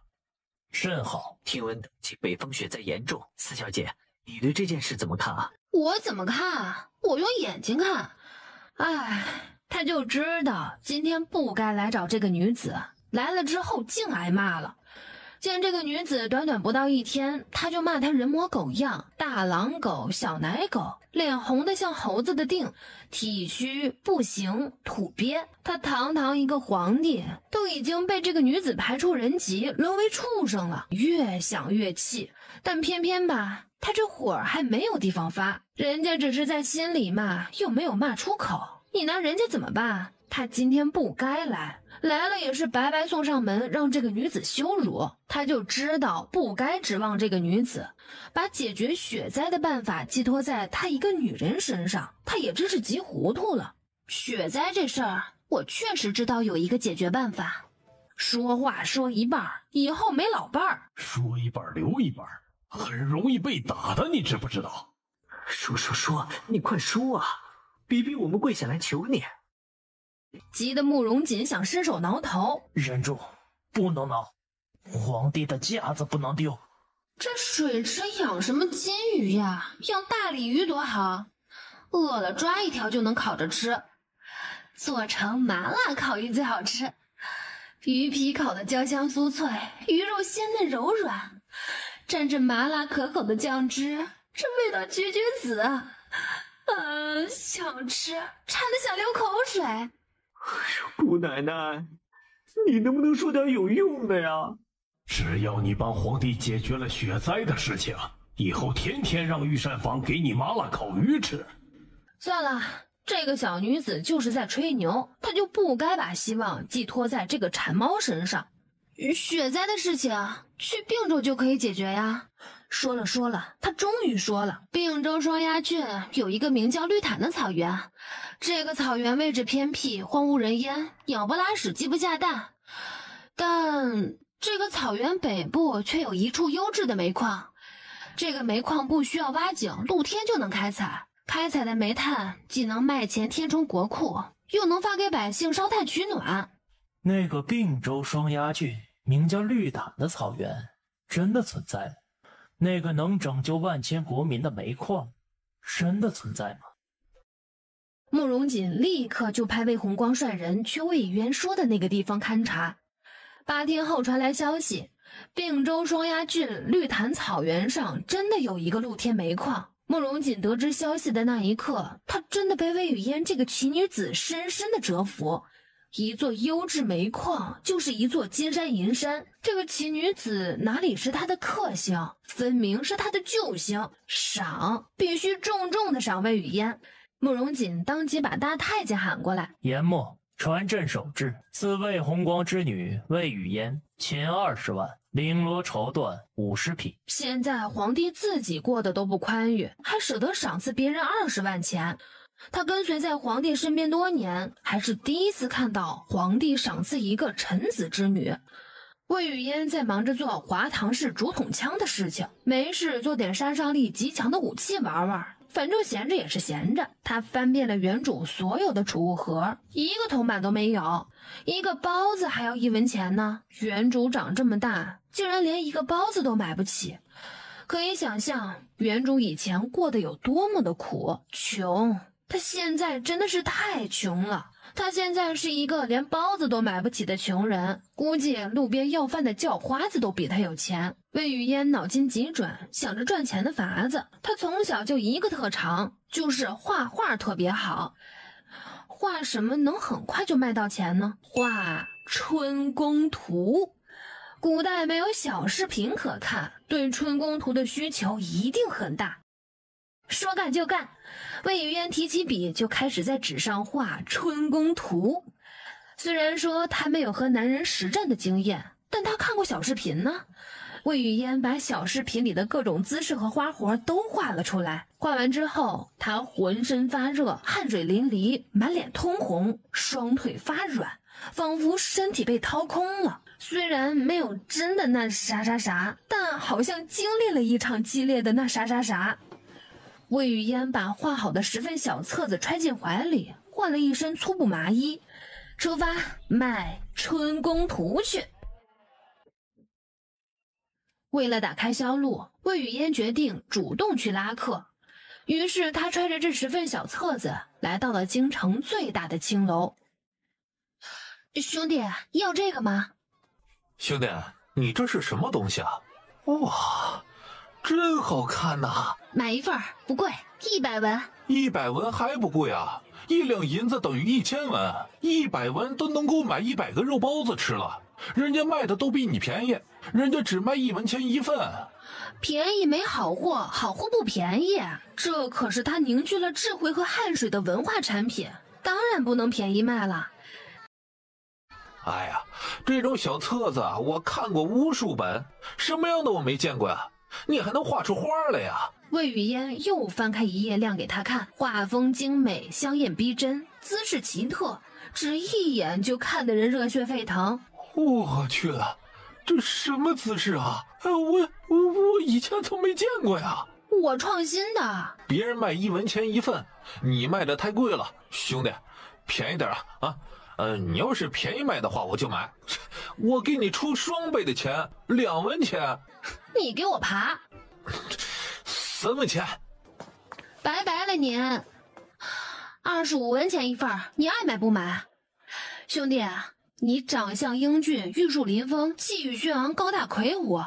甚好。听闻等级北风雪灾严重，四小姐，你对这件事怎么看啊？我怎么看？我用眼睛看。哎，他就知道今天不该来找这个女子，来了之后净挨骂了。见这个女子短短不到1天，他就骂她人模狗样，大狼狗、小奶狗，脸红的像猴子的腚，体虚不行，土鳖。他堂堂一个皇帝，都已经被这个女子排出人籍，沦为畜生了。越想越气，但偏偏吧，他这火还没有地方发，人家只是在心里骂，又没有骂出口，你拿人家怎么办？他今天不该来，来了也是白白送上门，让这个女子羞辱。他就知道不该指望这个女子，把解决雪灾的办法寄托在他一个女人身上，他也真是急糊涂了。雪灾这事儿，我确实知道有一个解决办法。说话说一半，以后没老伴儿。说一半留一半，很容易被打的，你知不知道？说，你快说啊！比比我们跪下来求你。急得慕容锦想伸手挠头。忍住，不能挠，皇帝的架子不能丢。这水池养什么金鱼呀？养大鲤鱼多好，饿了抓一条就能烤着吃，做成麻辣烤鱼最好吃。鱼皮烤得焦香酥脆，鱼肉鲜嫩柔软，蘸着麻辣可口的酱汁，这味道绝子啊！想吃，馋得想流口水。姑奶奶，你能不能说点有用的呀？只要你帮皇帝解决了雪灾的事情，以后天天让御膳房给你麻辣烤鱼吃。算了，这个小女子就是在吹牛，她就不该把希望寄托在这个馋猫身上。雪灾的事情去并州就可以解决呀。说了，他终于说了，并州双鸭郡有一个名叫绿潭的草原，这个草原位置偏僻，荒无人烟，鸟不拉屎，鸡不下蛋。但这个草原北部却有一处优质的煤矿，这个煤矿不需要挖井，露天就能开采，开采的煤炭既能卖钱填充国库，又能发给百姓烧炭取暖。那个并州双鸭郡名叫绿潭的草原真的存在吗？那个能拯救万千国民的煤矿真的存在吗？慕容锦立刻就派魏红光率人去魏语嫣说的那个地方勘察。8天后传来消息，并州双鸭郡绿潭草原上真的有一个露天煤矿。慕容锦得知消息的那一刻，他真的被魏语嫣这个奇女子深深的折服。一座优质煤矿就是一座金山银山，这个奇女子哪里是他的克星，分明是他的救星。赏必须重重的赏魏语嫣。慕容锦当即把大太监喊过来，研墨传镇守制，赐魏红光之女魏语嫣钱20万，绫罗绸缎50匹。现在皇帝自己过得都不宽裕，还舍得赏赐别人20万钱。他跟随在皇帝身边多年，还是第一次看到皇帝赏赐一个臣子之女。魏语嫣在忙着做华堂式竹筒枪的事情，没事做点杀伤力极强的武器玩玩，反正闲着也是闲着。他翻遍了原主所有的储物盒，一个铜板都没有。一个包子还要1文钱呢，原主长这么大，竟然连一个包子都买不起。可以想象原主以前过得有多么的苦，穷。他现在真的是太穷了，他现在是一个连包子都买不起的穷人，估计路边要饭的叫花子都比他有钱。魏语嫣脑筋急转，想着赚钱的法子。他从小就一个特长，就是画画特别好。画什么能很快就卖到钱呢？画春宫图。古代没有小视频可看，对春宫图的需求一定很大。说干就干，魏语嫣提起笔就开始在纸上画春宫图。虽然说她没有和男人实战的经验，但她看过小视频呢。魏语嫣把小视频里的各种姿势和花活都画了出来。画完之后，她浑身发热，汗水淋漓，满脸通红，双腿发软，仿佛身体被掏空了。虽然没有真的那啥，但好像经历了一场激烈的那啥。魏语嫣把画好的10份小册子揣进怀里，换了一身粗布麻衣，出发卖春宫图去。为了打开销路，魏语嫣决定主动去拉客。于是他揣着这10份小册子，来到了京城最大的青楼。兄弟，要这个吗？兄弟，你这是什么东西啊？哇，真好看呐！买一份不贵，100文。100文还不贵啊？1两银子等于1000文，100文都能够买100个肉包子吃了。人家卖的都比你便宜，人家只卖1文钱1份。便宜没好货，好货不便宜，这可是他凝聚了智慧和汗水的文化产品，当然不能便宜卖了。哎呀，这种小册子啊，我看过无数本，什么样的我没见过呀？你还能画出花来呀？魏语嫣又翻开一页亮给他看，画风精美，香艳逼真，姿势奇特，只一眼就看得人热血沸腾。我去，这什么姿势啊？我以前从没见过呀！我创新的。别人卖1文钱1份，你卖的太贵了，兄弟，便宜点啊！你要是便宜卖的话，我就买。我给你出双倍的钱，2文钱。你给我爬3文钱。拜拜了你。25文钱一份，你爱买不买？兄弟，你长相英俊，玉树临风，气宇轩昂，高大魁梧。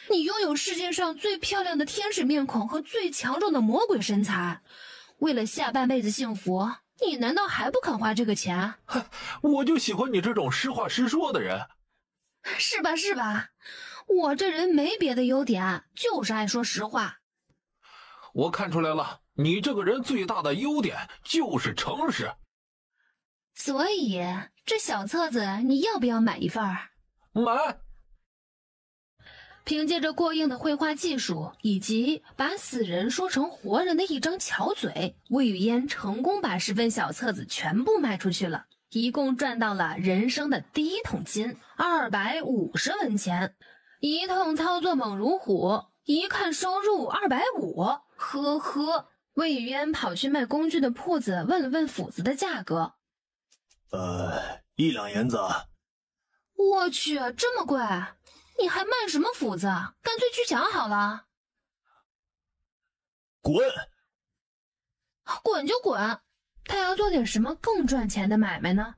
你拥有世界上最漂亮的天使面孔和最强壮的魔鬼身材。为了下半辈子幸福，你难道还不肯花这个钱？我就喜欢你这种实话实说的人。是吧是吧？我这人没别的优点，就是爱说实话。我看出来了，你这个人最大的优点就是诚实。所以这小册子你要不要买一份儿？买。凭借着过硬的绘画技术以及把死人说成活人的一张巧嘴，魏雨嫣成功把10份小册子全部卖出去了，一共赚到了人生的第一桶金250文钱。一通操作猛如虎，一看收入250，呵呵。魏雨嫣跑去卖工具的铺子问了问斧子的价格，1两银子。我去，这么贵！你还卖什么斧子？干脆去抢好了。滚！滚就滚！他要做点什么更赚钱的买卖呢？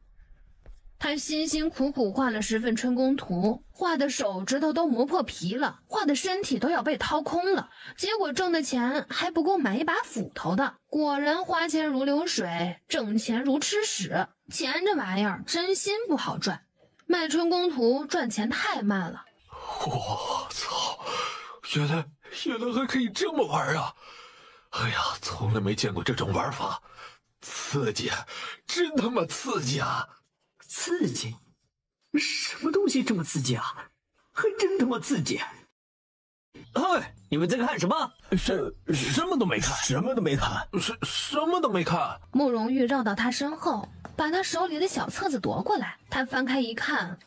他辛辛苦苦画了10份春宫图，画的手指头都磨破皮了，画的身体都要被掏空了，结果挣的钱还不够买一把斧头的。果然花钱如流水，挣钱如吃屎。钱这玩意儿真心不好赚，卖春宫图赚钱太慢了。我操！原来还可以这么玩啊！哎呀，从来没见过这种玩法，刺激，真他妈刺激啊！刺激？什么东西这么刺激啊？还真他妈刺激！哎，你们在看什么？什么都没看，什么都没看，什么都没看。慕容玉绕到他身后，把他手里的小册子夺过来。他翻开一看，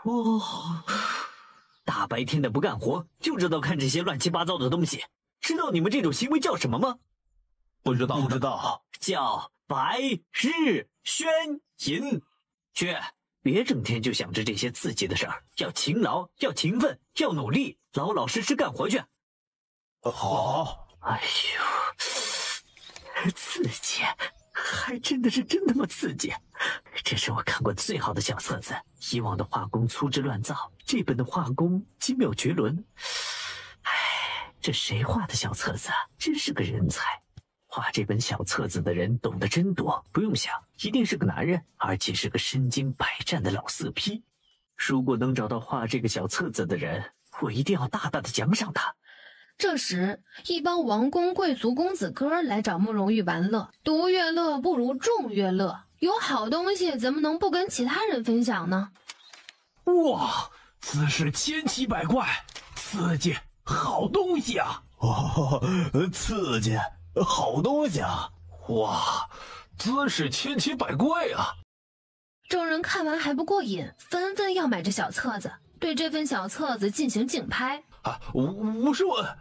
哦，大白天的不干活，就知道看这些乱七八糟的东西。知道你们这种行为叫什么吗？不知道，叫白日宣淫。去，别整天就想着这些刺激的事儿，要勤劳，要勤奋，要努力，老老实实干活去。好。哎呦，刺激，还真的是真他妈刺激！这是我看过最好的小册子，以往的画工粗制滥造，这本的画工精妙绝伦。哎，这谁画的小册子啊？真是个人才！画这本小册子的人懂得真多，不用想，一定是个男人，而且是个身经百战的老色批。如果能找到画这个小册子的人，我一定要大大的奖赏他。这时，一帮王公贵族公子哥来找慕容玉玩乐。独乐乐不如众乐乐，有好东西怎么能不跟其他人分享呢？哇，姿势千奇百怪，刺激，好东西啊！哦，刺激，好东西啊！哇，姿势千奇百怪啊！众人看完还不过瘾，纷纷要买这小册子，对这份小册子进行竞拍。50文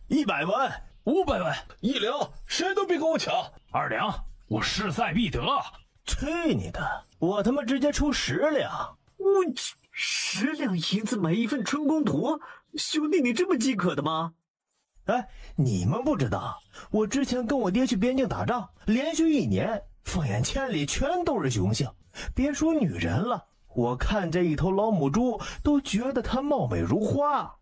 ，100文，500文，1两，谁都别跟我抢。2两，我势在必得。去你的！我他妈直接出10两！我去，10两银子买一份春宫图，兄弟你这么饥渴的吗？哎，你们不知道，我之前跟我爹去边境打仗，连续1年，放眼千里全都是雄性，别说女人了，我看这一头老母猪都觉得她貌美如花。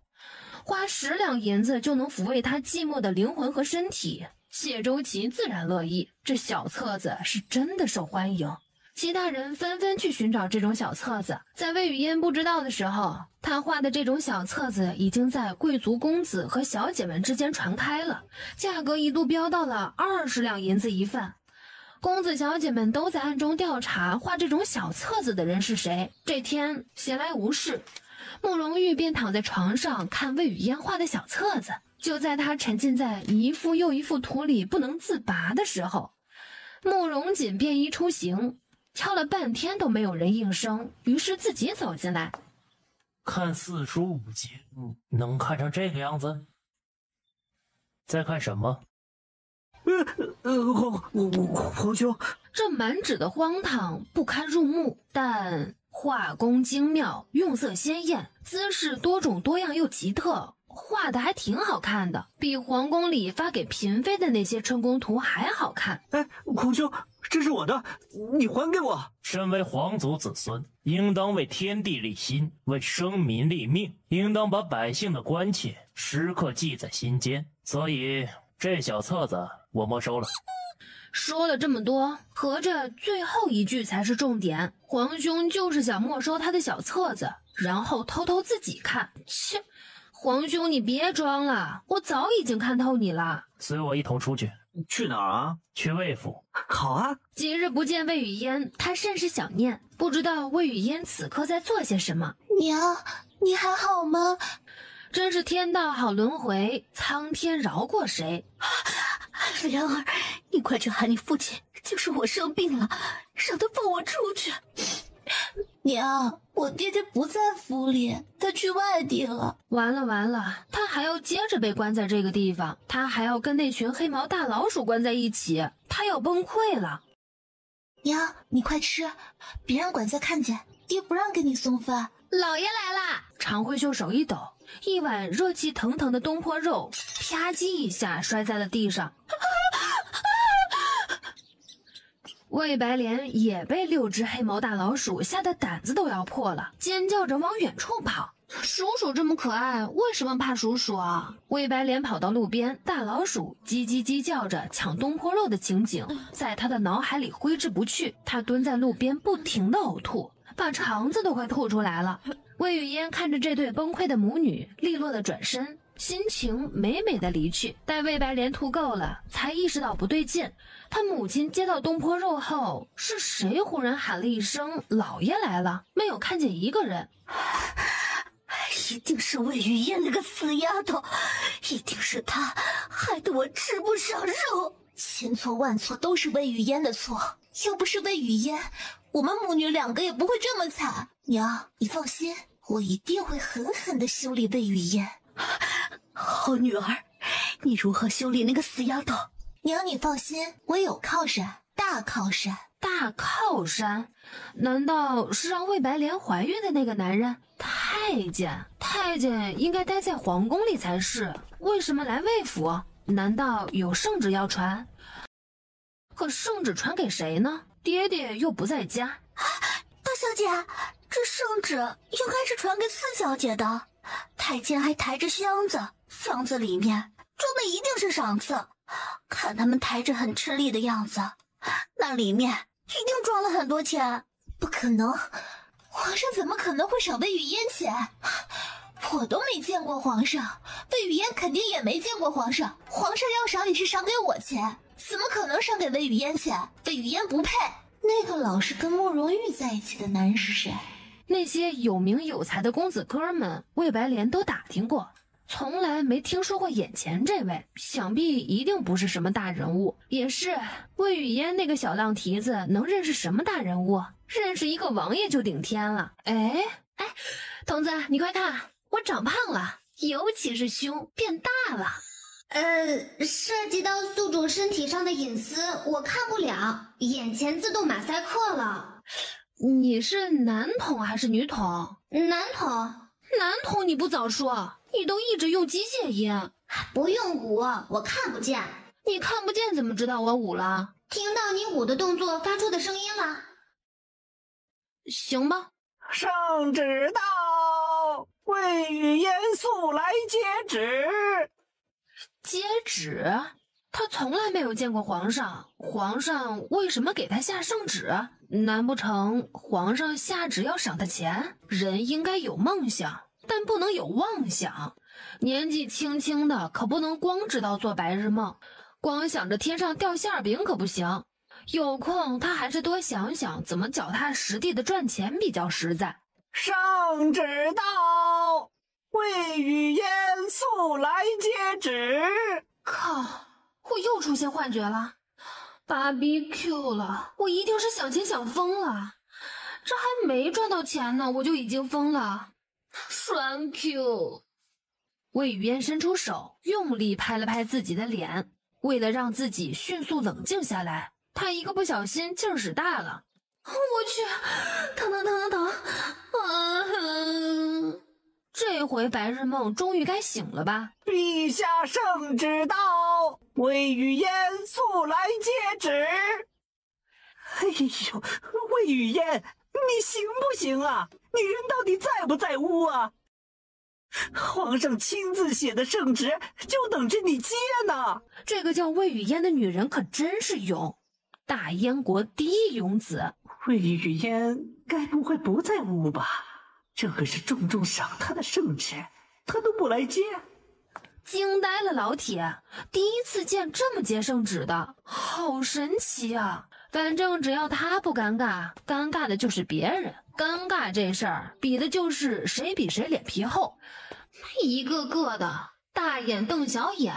花10两银子就能抚慰他寂寞的灵魂和身体，谢周琦自然乐意。这小册子是真的受欢迎，其他人纷纷去寻找这种小册子。在魏雨嫣不知道的时候，他画的这种小册子已经在贵族公子和小姐们之间传开了，价格一度飙到了20两银子一份。公子小姐们都在暗中调查画这种小册子的人是谁。这天闲来无事，慕容玉便躺在床上看魏雨嫣画的小册子。就在他沉浸在一幅又一幅图里不能自拔的时候，慕容锦便衣出行，敲了半天都没有人应声，于是自己走进来。看4书5经，能看成这个样子？在看什么？皇兄，这满纸的荒唐不堪入目，但画工精妙，用色鲜艳，姿势多种多样又奇特，画的还挺好看的，比皇宫里发给嫔妃的那些春宫图还好看。哎，皇兄，这是我的，你还给我！身为皇族子孙，应当为天地立心，为生民立命，应当把百姓的关切时刻记在心间。所以这小册子我没收了。说了这么多，合着最后一句才是重点。皇兄就是想没收他的小册子，然后偷偷自己看。切，皇兄你别装了，我早已经看透你了。随我一同出去。去哪儿啊？去魏府。好啊。几日不见魏雨嫣，他甚是想念，不知道魏雨嫣此刻在做些什么。娘，你还好吗？真是天道好轮回，苍天饶过谁？莲儿，你快去喊你父亲，就是我生病了，让他放我出去。娘，我爹爹不在府里，他去外地了。完了完了，他还要接着被关在这个地方，他还要跟那群黑毛大老鼠关在一起，他要崩溃了。娘，你快吃，别让管家看见，爹不让给你送饭。老爷来啦！常慧秀手一抖，一碗热气腾腾的东坡肉啪叽一下摔在了地上。魏白莲也被6只黑毛大老鼠吓得胆子都要破了，尖叫着往远处跑。鼠鼠这么可爱，为什么怕鼠鼠啊？魏白莲跑到路边，大老鼠叽叽叽叫着抢东坡肉的情景在他的脑海里挥之不去。他蹲在路边不停地呕吐，把肠子都快吐出来了。魏雨嫣看着这对崩溃的母女，利落的转身，心情美美的离去。待魏白莲吐够了，才意识到不对劲。他母亲接到东坡肉后，是谁忽然喊了一声老爷来了，没有看见一个人。一定是魏雨嫣那个死丫头，一定是她害得我吃不上肉。千错万错都是魏雨嫣的错，要不是魏雨嫣，我们母女2个也不会这么惨。娘，你放心，我一定会狠狠地修理魏雨嫣。好女儿，你如何修理那个死丫头？娘，你放心，我有靠山，大靠山。大靠山？难道是让魏白莲怀孕的那个男人？太监？太监应该待在皇宫里才是，为什么来魏府？难道有圣旨要传？可圣旨传给谁呢？爹爹又不在家。大小姐，这圣旨应该是传给4小姐的。太监还抬着箱子，箱子里面装的一定是赏赐。看他们抬着很吃力的样子，那里面一定装了很多钱。不可能，皇上怎么可能会赏魏雨嫣钱？我都没见过皇上，魏雨嫣肯定也没见过皇上。皇上要赏也是赏给我钱，怎么可能赏给魏雨嫣钱？魏雨嫣不配。那个老是跟慕容玉在一起的男人是谁？那些有名有才的公子哥们，魏白莲都打听过，从来没听说过眼前这位，想必一定不是什么大人物。也是，魏雨嫣那个小浪蹄子能认识什么大人物？认识一个王爷就顶天了。哎，童子，你快看，我长胖了，尤其是胸变大了。涉及到宿主身体上的隐私，我看不了，眼前自动马赛克了。你是男童还是女童？男童。男童你不早说，你都一直用机械音。不用捂，我看不见。你看不见怎么知道我捂了？听到你捂的动作发出的声音了。行吧。圣旨到，魏雨嫣速来接旨。接旨？他从来没有见过皇上，皇上为什么给他下圣旨？难不成皇上下旨要赏他钱？人应该有梦想，但不能有妄想。年纪轻轻的可不能光知道做白日梦，光想着天上掉馅饼可不行。有空他还是多想想怎么脚踏实地的赚钱比较实在。圣旨到，魏雨嫣速来接旨。靠，我又出现幻觉了，BBQ 了，我一定是想钱想疯了，这还没赚到钱呢，我就已经疯了。Thank you。魏雨嫣伸出手，用力拍了拍自己的脸，为了让自己迅速冷静下来，她一个不小心劲儿使大了。我去，疼！这回白日梦终于该醒了吧？陛下圣旨到，魏雨嫣速来接旨。哎呦，魏雨嫣，你行不行啊？你人到底在不在屋啊？皇上亲自写的圣旨，就等着你接呢。这个叫魏雨嫣的女人可真是勇，大燕国第一勇子。魏雨嫣该不会不在屋吧？这可是重重赏她的圣旨，她都不来接。惊呆了老铁，第一次见这么接圣旨的，好神奇啊！反正只要他不尴尬，尴尬的就是别人。尴尬这事儿，比的就是谁比谁脸皮厚，一个个的大眼瞪小眼。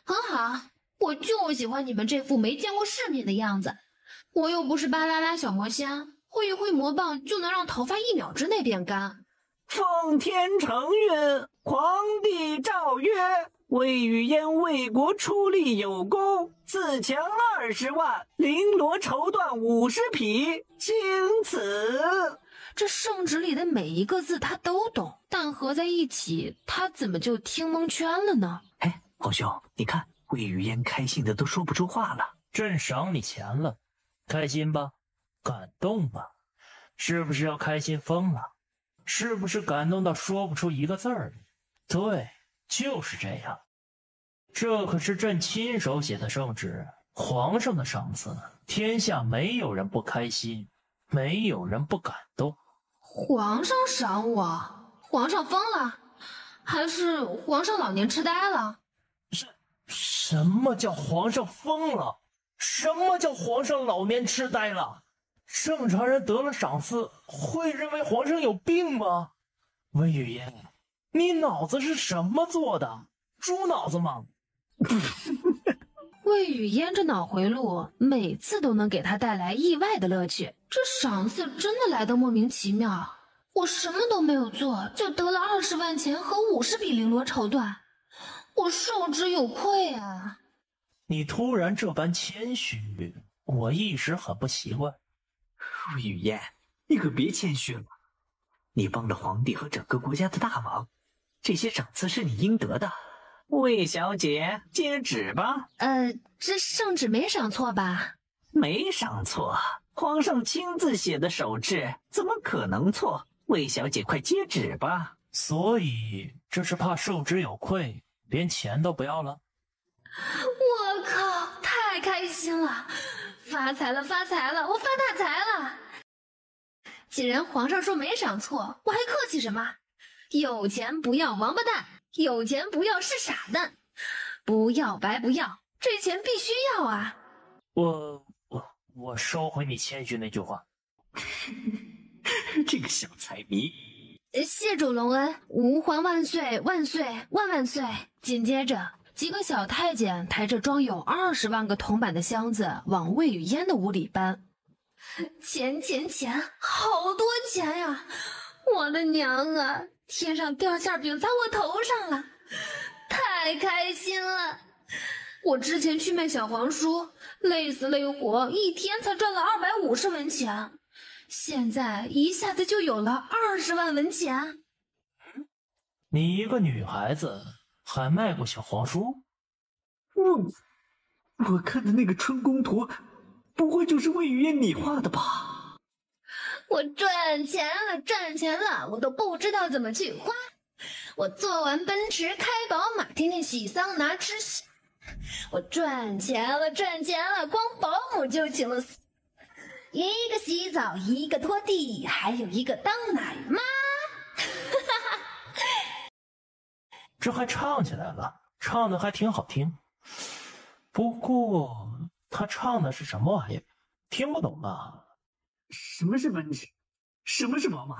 很好，我就喜欢你们这副没见过世面的样子。我又不是巴啦啦小魔仙，挥一挥魔棒就能让头发1秒之内变干。奉天承运，皇帝诏曰：魏雨嫣为国出力有功，赐钱20万，绫罗绸缎50匹，经此。这圣旨里的每一个字他都懂，但合在一起，他怎么就听蒙圈了呢？哎，皇兄，你看魏雨嫣开心的都说不出话了。朕赏你钱了，开心吧？感动吧？是不是要开心疯了？是不是感动到说不出一个字儿？对，就是这样。这可是朕亲手写的圣旨，皇上的赏赐，天下没有人不开心，没有人不感动。皇上赏我？皇上疯了？还是皇上老年痴呆了？什么叫皇上疯了？什么叫皇上老年痴呆了？正常人得了赏赐，会认为皇上有病吗？魏雨嫣，你脑子是什么做的？猪脑子吗？魏雨嫣这脑回路，每次都能给他带来意外的乐趣。这赏赐真的来得莫名其妙。我什么都没有做，就得了20万钱和50匹绫罗绸缎，我受之有愧啊！你突然这般谦虚，我一时很不习惯。魏雨嫣，你可别谦虚了，你帮了皇帝和整个国家的大忙，这些赏赐是你应得的。魏小姐，接旨吧。这圣旨没赏错吧？没赏错，皇上亲自写的手制，怎么可能错？魏小姐，快接旨吧。所以这是怕受之有愧，连钱都不要了？我靠，太开心了！发财了，发财了，我发大财了！既然皇上说没赏错，我还客气什么？有钱不要王八蛋，有钱不要是傻蛋，不要白不要，这钱必须要啊！我收回你谦虚那句话。这个小财迷。谢主隆恩，吾皇万岁万岁万万岁！紧接着，几个小太监抬着装有20万个铜板的箱子往魏雨嫣的屋里搬。钱钱钱，好多钱呀！我的娘啊，天上掉馅饼砸我头上了，太开心了！我之前去卖小黄书，累死累活，一天才赚了250文钱，现在一下子就有了20万文钱。你一个女孩子还卖过小黄书？我看的那个春宫图，不会就是魏雨嫣你画的吧？我赚钱了，赚钱了，我都不知道怎么去花。我坐完奔驰，开宝马，天天洗桑拿吃西。我赚钱了，赚钱了，光保姆就请了4，一个洗澡，一个拖地，还有一个当奶妈。这还唱起来了，唱的还挺好听。不过他唱的是什么玩意儿？听不懂啊。什么是奔驰？什么是宝马？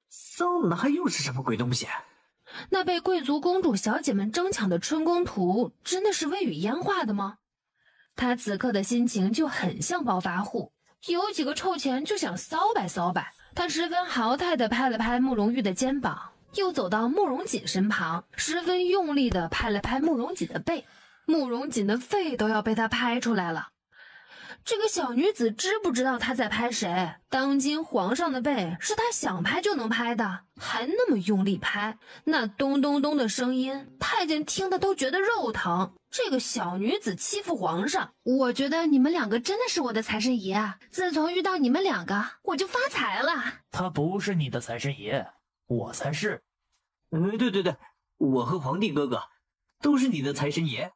桑拿又是什么鬼东西？那被贵族公主小姐们争抢的春宫图，真的是魏雨嫣画的吗？她此刻的心情就很像暴发户，有几个臭钱就想骚摆骚摆。她十分豪态地拍了拍慕容玉的肩膀，又走到慕容锦身旁，十分用力地拍了拍慕容锦的背。慕容锦的肺都要被她拍出来了。这个小女子知不知道她在拍谁？当今皇上的背是她想拍就能拍的，还那么用力拍，那咚咚咚的声音，太监听得都觉得肉疼。这个小女子欺负皇上，我觉得你们两个真的是我的财神爷啊！自从遇到你们两个，我就发财了。他不是你的财神爷，我才是。对，我和皇帝哥哥都是你的财神爷。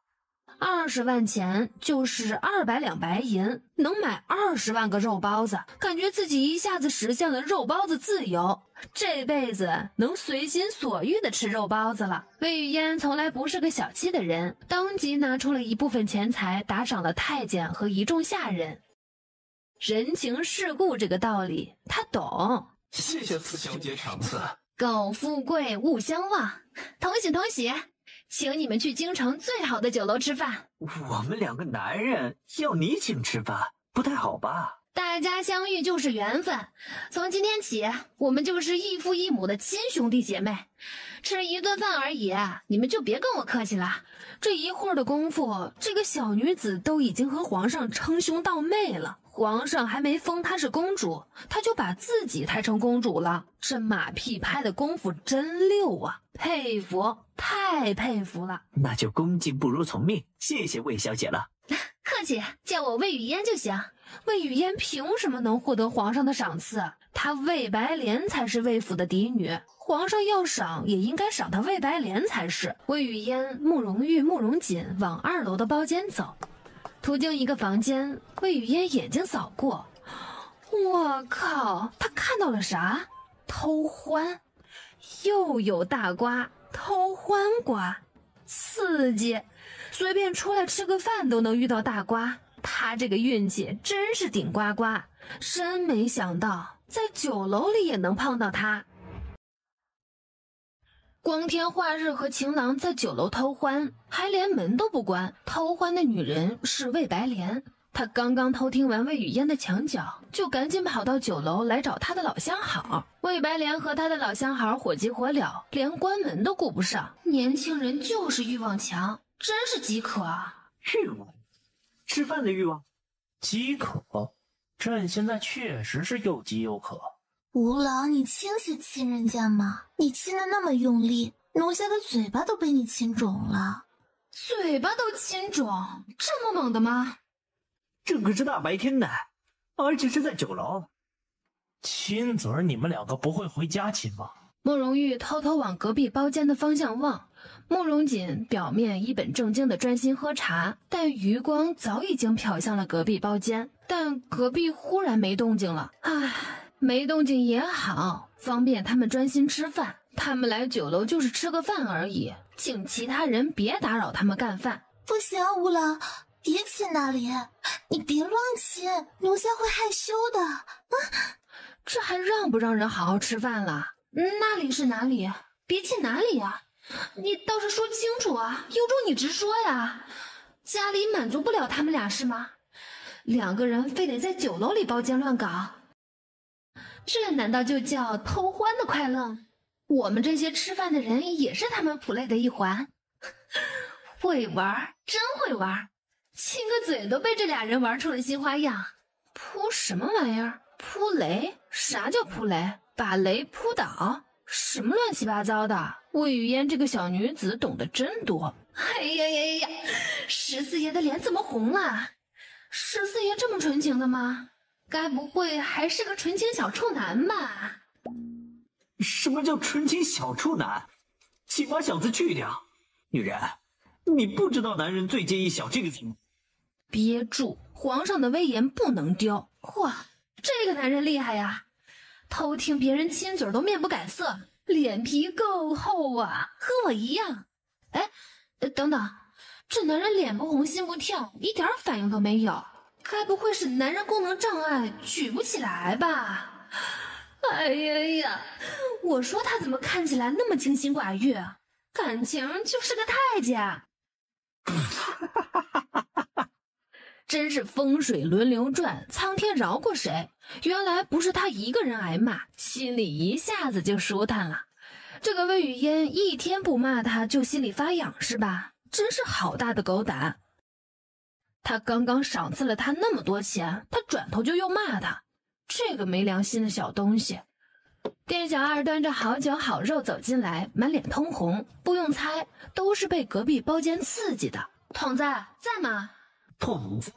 20万钱就是200两白银，能买20万个肉包子，感觉自己一下子实现了肉包子自由，这辈子能随心所欲的吃肉包子了。魏语嫣从来不是个小气的人，当即拿出了一部分钱财打赏了太监和一众下人。人情世故这个道理他懂。谢谢四小姐赏赐。苟富贵勿相忘，同喜，请你们去京城最好的酒楼吃饭。我们两个男人要你请吃饭，不太好吧？大家相遇就是缘分，从今天起，我们就是异父异母的亲兄弟姐妹，吃一顿饭而已，你们就别跟我客气了。这一会儿的功夫，这个小女子都已经和皇上称兄道妹了。皇上还没封她是公主，她就把自己抬成公主了。这马屁拍的功夫真溜啊，佩服，太佩服了。那就恭敬不如从命，谢谢魏小姐了。客气，叫我魏语嫣就行。魏语嫣凭什么能获得皇上的赏赐？她魏白莲才是魏府的嫡女，皇上要赏也应该赏她魏白莲才是。魏语嫣、慕容玉、慕容锦往2楼的包间走，途经一个房间，魏语嫣眼睛扫过，我靠，她看到了啥？偷欢，又有大瓜，偷欢瓜，刺激！随便出来吃个饭都能遇到大瓜，他这个运气真是顶呱呱，真没想到在酒楼里也能碰到他。光天化日和情郎在酒楼偷欢，还连门都不关。偷欢的女人是魏白莲，她刚刚偷听完魏语嫣的墙角，就赶紧跑到酒楼来找她的老相好。魏白莲和她的老相好火急火燎，连关门都顾不上。年轻人就是欲望强，真是饥渴啊！欲望，吃饭的欲望，饥渴。朕现在确实是又饥又渴。吴郎，你亲是亲人家吗？你亲的那么用力，奴家的嘴巴都被你亲肿了。嘴巴都亲肿，这么猛的吗？这可是大白天的，而且是在酒楼。亲嘴儿，你们两个不会回家亲吗？慕容玉偷偷往隔壁包间的方向望，慕容锦表面一本正经的专心喝茶，但余光早已经瞟向了隔壁包间。但隔壁忽然没动静了，唉，没动静也好，方便他们专心吃饭。他们来酒楼就是吃个饭而已，请其他人别打扰他们干饭。不行，吴郎，别亲那里，你别乱亲，奴家会害羞的。这还让不让人好好吃饭了？那里是哪里？别亲哪里呀？你倒是说清楚啊，有种你直说呀！家里满足不了他们俩是吗？2个人非得在酒楼里包间乱搞，这难道就叫偷欢的快乐？我们这些吃饭的人也是他们谱类的一环。会玩，真会玩，亲个嘴都被这俩人玩出了新花样。扑什么玩意儿？扑雷？啥叫扑雷？把雷扑倒？什么乱七八糟的？魏语嫣这个小女子懂得真多。哎呀，14爷的脸怎么红了？14爷这么纯情的吗？该不会还是个纯情小处男吧？什么叫纯情小处男？请把小字去掉。女人，你不知道男人最介意小这个字吗？憋住，皇上的威严不能丢。嚯，这个男人厉害呀！偷听别人亲嘴都面不改色，脸皮够厚啊，和我一样。哎，等等，这男人脸不红心不跳，一点反应都没有，该不会是男人功能障碍举不起来吧？哎呀，我说他怎么看起来那么清心寡欲，感情就是个太监。真是风水轮流转，苍天饶过谁？原来不是他一个人挨骂，心里一下子就舒坦了。这个魏语嫣一天不骂他就心里发痒是吧？真是好大的狗胆。他刚刚赏赐了他那么多钱，他转头就又骂他，这个没良心的小东西。店小二端着好酒好肉走进来，满脸通红，不用猜，都是被隔壁包间刺激的。筒子在吗？筒子，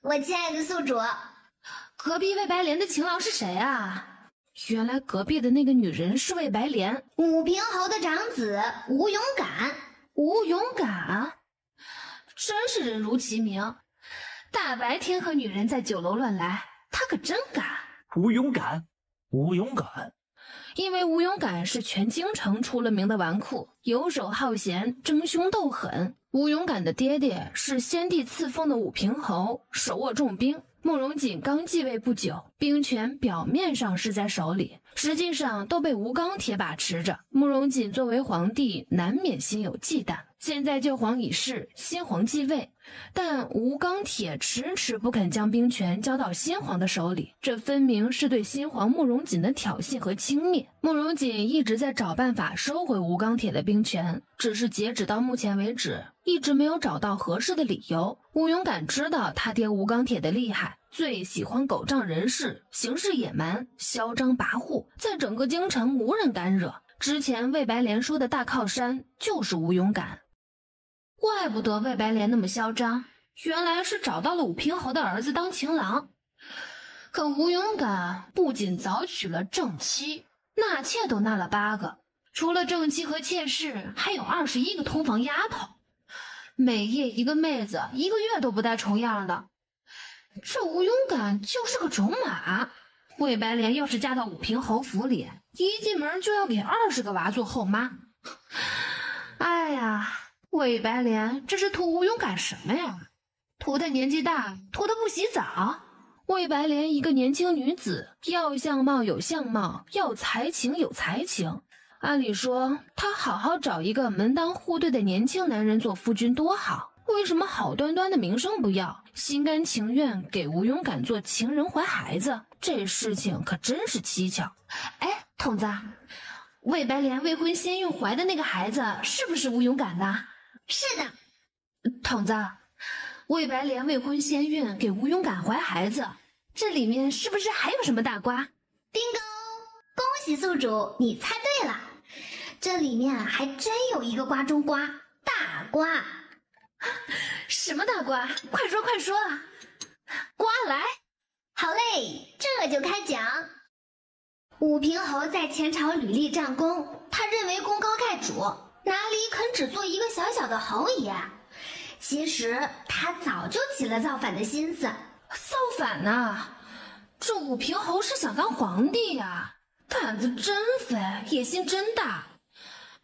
我亲爱的宿主，隔壁魏白莲的情郎是谁啊？原来隔壁的那个女人是魏白莲，武平侯的长子吴勇感。吴勇感，真是人如其名。大白天和女人在酒楼乱来，他可真敢。吴勇感，吴勇感，因为吴勇感是全京城出了名的纨绔，游手好闲，争凶斗狠。吴勇感的爹爹是先帝赐封的武平侯，手握重兵。慕容锦刚继位不久，兵权表面上是在手里，实际上都被吴刚铁把持着。慕容锦作为皇帝，难免心有忌惮。现在旧皇已逝，新皇继位，但吴刚铁迟迟不肯将兵权交到新皇的手里，这分明是对新皇慕容锦的挑衅和轻蔑。慕容锦一直在找办法收回吴刚铁的兵权，只是截止到目前为止，一直没有找到合适的理由。吴勇感知道他爹吴刚铁的厉害，最喜欢狗仗人势，行事野蛮，嚣张跋扈，在整个京城无人敢惹。之前魏白莲说的大靠山就是吴勇感。怪不得魏白莲那么嚣张，原来是找到了武平侯的儿子当情郎。可吴勇感不仅早娶了正妻，纳妾都纳了8个，除了正妻和妾室，还有21个通房丫头，每夜一个妹子，1个月都不带重样的。这吴勇感就是个种马。魏白莲要是嫁到武平侯府里，一进门就要给20个娃做后妈。哎呀，魏白莲这是图吴勇感什么呀？图他年纪大，图他不洗澡。魏白莲一个年轻女子，要相貌有相貌，要才情有才情。按理说，她好好找一个门当户对的年轻男人做夫君多好，为什么好端端的名声不要，心甘情愿给吴勇感做情人怀孩子？这事情可真是蹊跷。哎，筒子，魏白莲未婚先孕怀的那个孩子是不是吴勇感的？是的。筒子，魏白莲未婚先孕给吴勇感怀孩子，这里面是不是还有什么大瓜？ bingo， 恭喜宿主，你猜对了，这里面还真有一个瓜中瓜，大瓜。什么大瓜？快说快说啊！瓜来。好嘞，这就开讲。武平侯在前朝屡立战功，他认为功高盖主，哪里肯只做一个小小的侯爷？其实他早就起了造反的心思。造反啊！这武平侯是想当皇帝呀，胆子真肥，野心真大。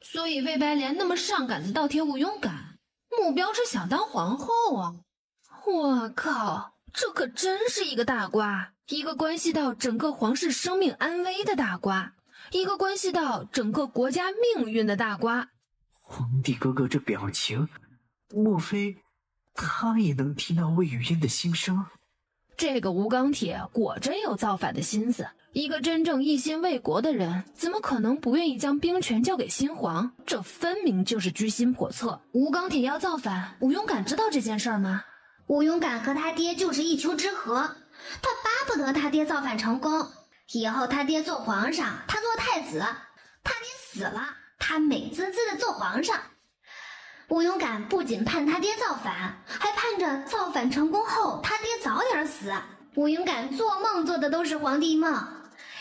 所以魏白莲那么上杆子倒贴吴勇感，目标是想当皇后啊！我靠，这可真是一个大瓜，一个关系到整个皇室生命安危的大瓜，一个关系到整个国家命运的大瓜。皇帝哥哥这表情，莫非他也能听到魏雨嫣的心声？这个吴刚铁果真有造反的心思，一个真正一心为国的人，怎么可能不愿意将兵权交给新皇？这分明就是居心叵测。吴刚铁要造反，吴勇感知道这件事吗？吴勇感和他爹就是一丘之貉，他巴不得他爹造反成功，以后他爹做皇上，他做太子，他爹死了，他美滋滋的做皇上。吴勇感不仅盼他爹造反，还盼着造反成功后他爹早点死。吴勇感做梦做的都是皇帝梦，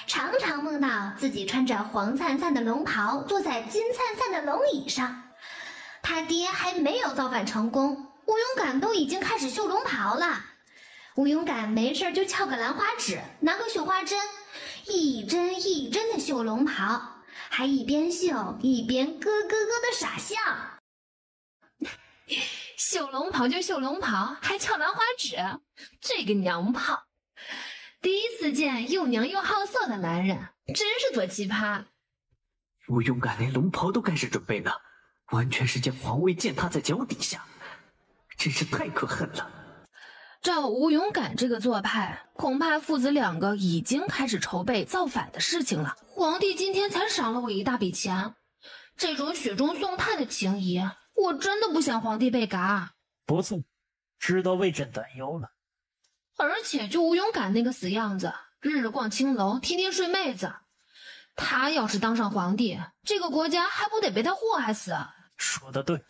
常常梦到自己穿着黄灿灿的龙袍，坐在金灿灿的龙椅上。他爹还没有造反成功，吴勇感都已经开始绣龙袍了。吴勇感没事就翘个兰花指，拿个绣花针，一针一针的绣龙袍，还一边绣一边咯咯咯的傻笑。绣龙袍就绣龙袍，还翘兰花指，这个娘炮！第一次见又娘又好色的男人，真是多奇葩！吴勇感连龙袍都开始准备了，完全是将皇位践踏在脚底下，真是太可恨了。照吴勇感这个做派，恐怕父子2个已经开始筹备造反的事情了。皇帝今天才赏了我一大笔钱，这种雪中送炭的情谊，我真的不想皇帝被嘎。不错，知道为朕担忧了。而且就吴永感那个死样子，日日逛青楼，天天睡妹子，他要是当上皇帝，这个国家还不得被他祸害死？说得对，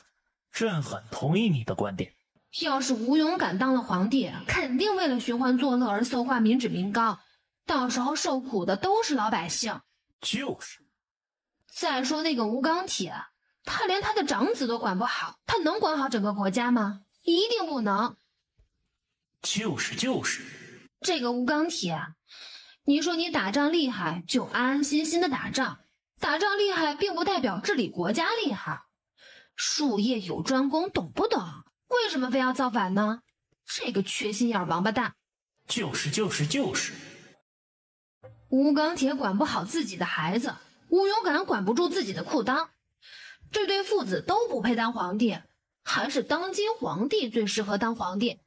朕很同意你的观点。要是吴永感当了皇帝，肯定为了寻欢作乐而搜刮民脂民膏，到时候受苦的都是老百姓。就是。再说那个吴刚铁，他连他的长子都管不好，他能管好整个国家吗？一定不能。就是。这个吴刚铁，你说你打仗厉害，就安安心心的打仗。打仗厉害并不代表治理国家厉害。术业有专攻，懂不懂？为什么非要造反呢？这个缺心眼王八蛋！就是。吴刚铁管不好自己的孩子，吴永感管不住自己的裤裆，这对父子都不配当皇帝，还是当今皇帝最适合当皇帝。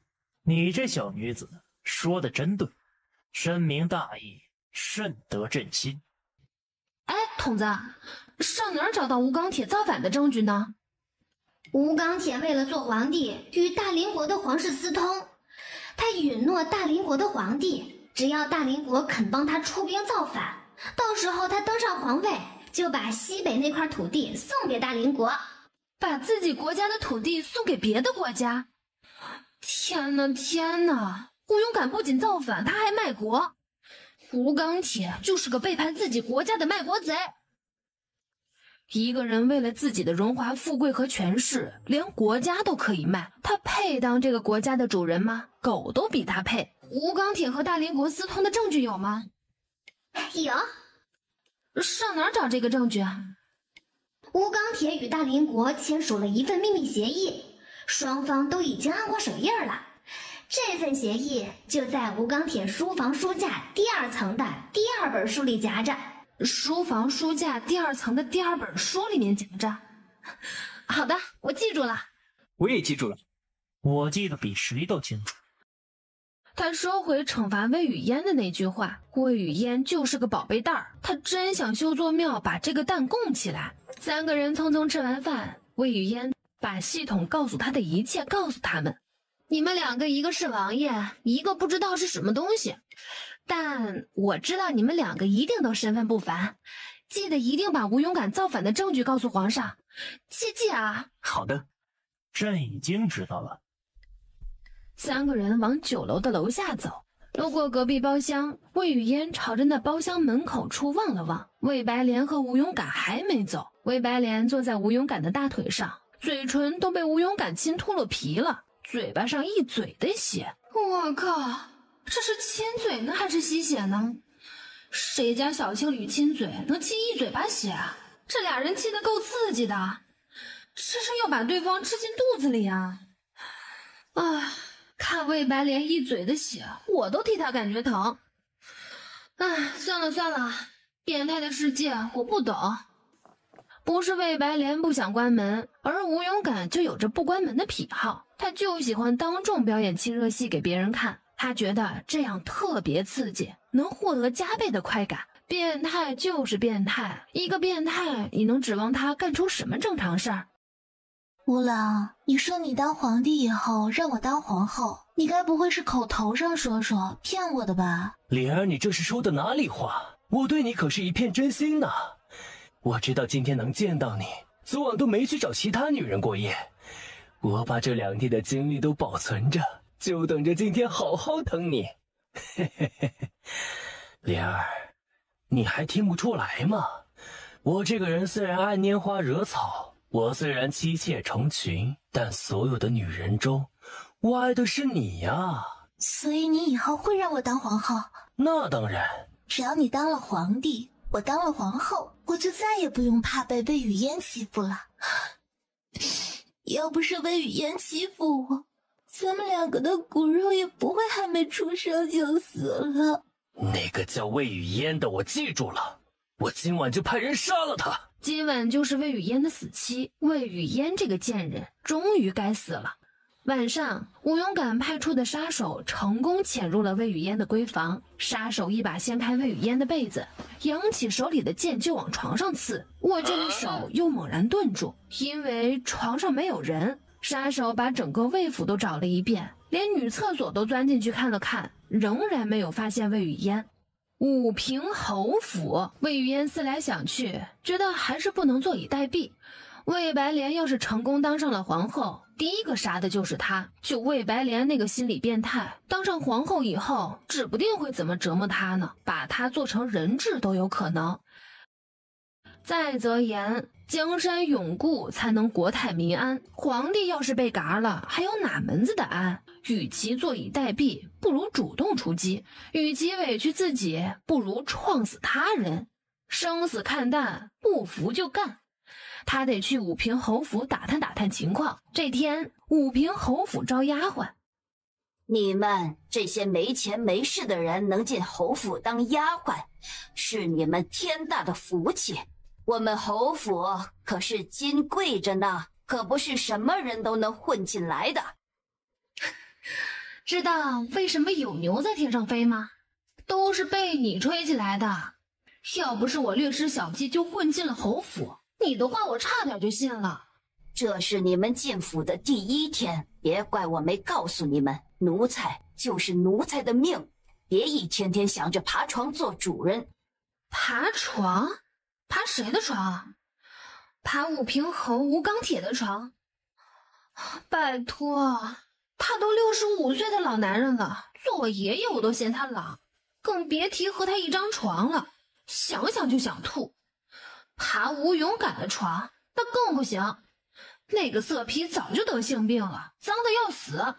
你这小女子说的真对，深明大义，甚得朕心。哎，筒子，上哪儿找到吴刚铁造反的证据呢？吴刚铁为了做皇帝，与大邻国的皇室私通。他允诺大邻国的皇帝，只要大邻国肯帮他出兵造反，到时候他登上皇位，就把西北那块土地送给大邻国，把自己国家的土地送给别的国家。天哪！吴永感不仅造反，他还卖国。吴刚铁就是个背叛自己国家的卖国贼。一个人为了自己的荣华富贵和权势，连国家都可以卖，他配当这个国家的主人吗？狗都比他配。吴刚铁和大邻国私通的证据有吗？有。上哪儿找这个证据啊？吴刚铁与大邻国签署了一份秘密协议，双方都已经按过手印了。这份协议就在吴刚铁书房书架第2层的第2本书里夹着。书房书架第2层的第2本书里面夹着。好的，我记住了。我也记住了。我记得比谁都清楚。他收回惩罚魏雨嫣的那句话，魏雨嫣就是个宝贝蛋儿，他真想修座庙把这个蛋供起来。3个人匆匆吃完饭，魏雨嫣把系统告诉他的一切告诉他们。你们2个，一个是王爷，一个不知道是什么东西，但我知道你们2个一定都身份不凡，记得一定把吴永感造反的证据告诉皇上，切记啊！好的，朕已经知道了。3个人往9楼的楼下走，路过隔壁包厢，魏雨嫣朝着那包厢门口处望了望。魏白莲和吴永感还没走，魏白莲坐在吴永感的大腿上，嘴唇都被吴永感亲秃了皮了，嘴巴上一嘴的血。我靠，这是亲嘴呢还是吸血呢？谁家小情侣亲嘴能亲一嘴巴血啊？这俩人亲得够刺激的，这是要把对方吃进肚子里啊！啊，看魏白莲一嘴的血，我都替他感觉疼。唉，算了，变态的世界我不懂。不是魏白莲不想关门，而吴永感就有着不关门的癖好，他就喜欢当众表演亲热戏给别人看，他觉得这样特别刺激，能获得加倍的快感。变态就是变态，一个变态你能指望他干出什么正常事儿？吴郎，你说你当皇帝以后让我当皇后，你该不会是口头上说说骗我的吧？莲儿，你这是说的哪里话？我对你可是一片真心呐。我知道今天能见到你，昨晚都没去找其他女人过夜，我把这2天的精力都保存着，就等着今天好好疼你。嘿嘿嘿嘿，莲儿，你还听不出来吗？我这个人虽然爱拈花惹草，我虽然妻妾成群，但所有的女人中，我爱的是你呀。所以你以后会让我当皇后？那当然。只要你当了皇帝，我当了皇后，我就再也不用怕被魏雨嫣欺负了。要不是魏雨嫣欺负我，咱们2个的骨肉也不会还没出生就死了。那个叫魏雨嫣的我记住了，我今晚就派人杀了他。今晚就是魏雨嫣的死期，魏雨嫣这个贱人终于该死了。晚上，吴勇敢派出的杀手成功潜入了魏雨嫣的闺房。杀手一把掀开魏雨嫣的被子，扬起手里的剑就往床上刺，握剑的手又猛然顿住，因为床上没有人。杀手把整个魏府都找了一遍，连女厕所都钻进去看了看，仍然没有发现魏雨嫣。武平侯府，魏雨嫣思来想去，觉得还是不能坐以待毙。魏白莲要是成功当上了皇后，第一个杀的就是她。就魏白莲那个心理变态，当上皇后以后，指不定会怎么折磨她呢，把她做成人质都有可能。再则言，江山永固才能国泰民安。皇帝要是被嘎了，还有哪门子的安？与其坐以待毙，不如主动出击；与其委屈自己，不如创死他人。生死看淡，不服就干。他得去武平侯府打探打探情况。这天，武平侯府招丫鬟。你们这些没钱没势的人能进侯府当丫鬟，是你们天大的福气。我们侯府可是金贵着呢，可不是什么人都能混进来的。知道为什么有牛在天上飞吗？都是被你吹起来的。要不是我略施小计就混进了侯府，你的话我差点就信了。这是你们进府的第一天，别怪我没告诉你们，奴才就是奴才的命，别一天天想着爬床做主人。爬床？爬谁的床？爬武平侯吴钢铁的床？拜托，他都65岁的老男人了，做我爷爷我都嫌他老，更别提和他一张床了，想想就想吐。爬吴勇敢的床那更不行，那个色批早就得性病了，脏的要死。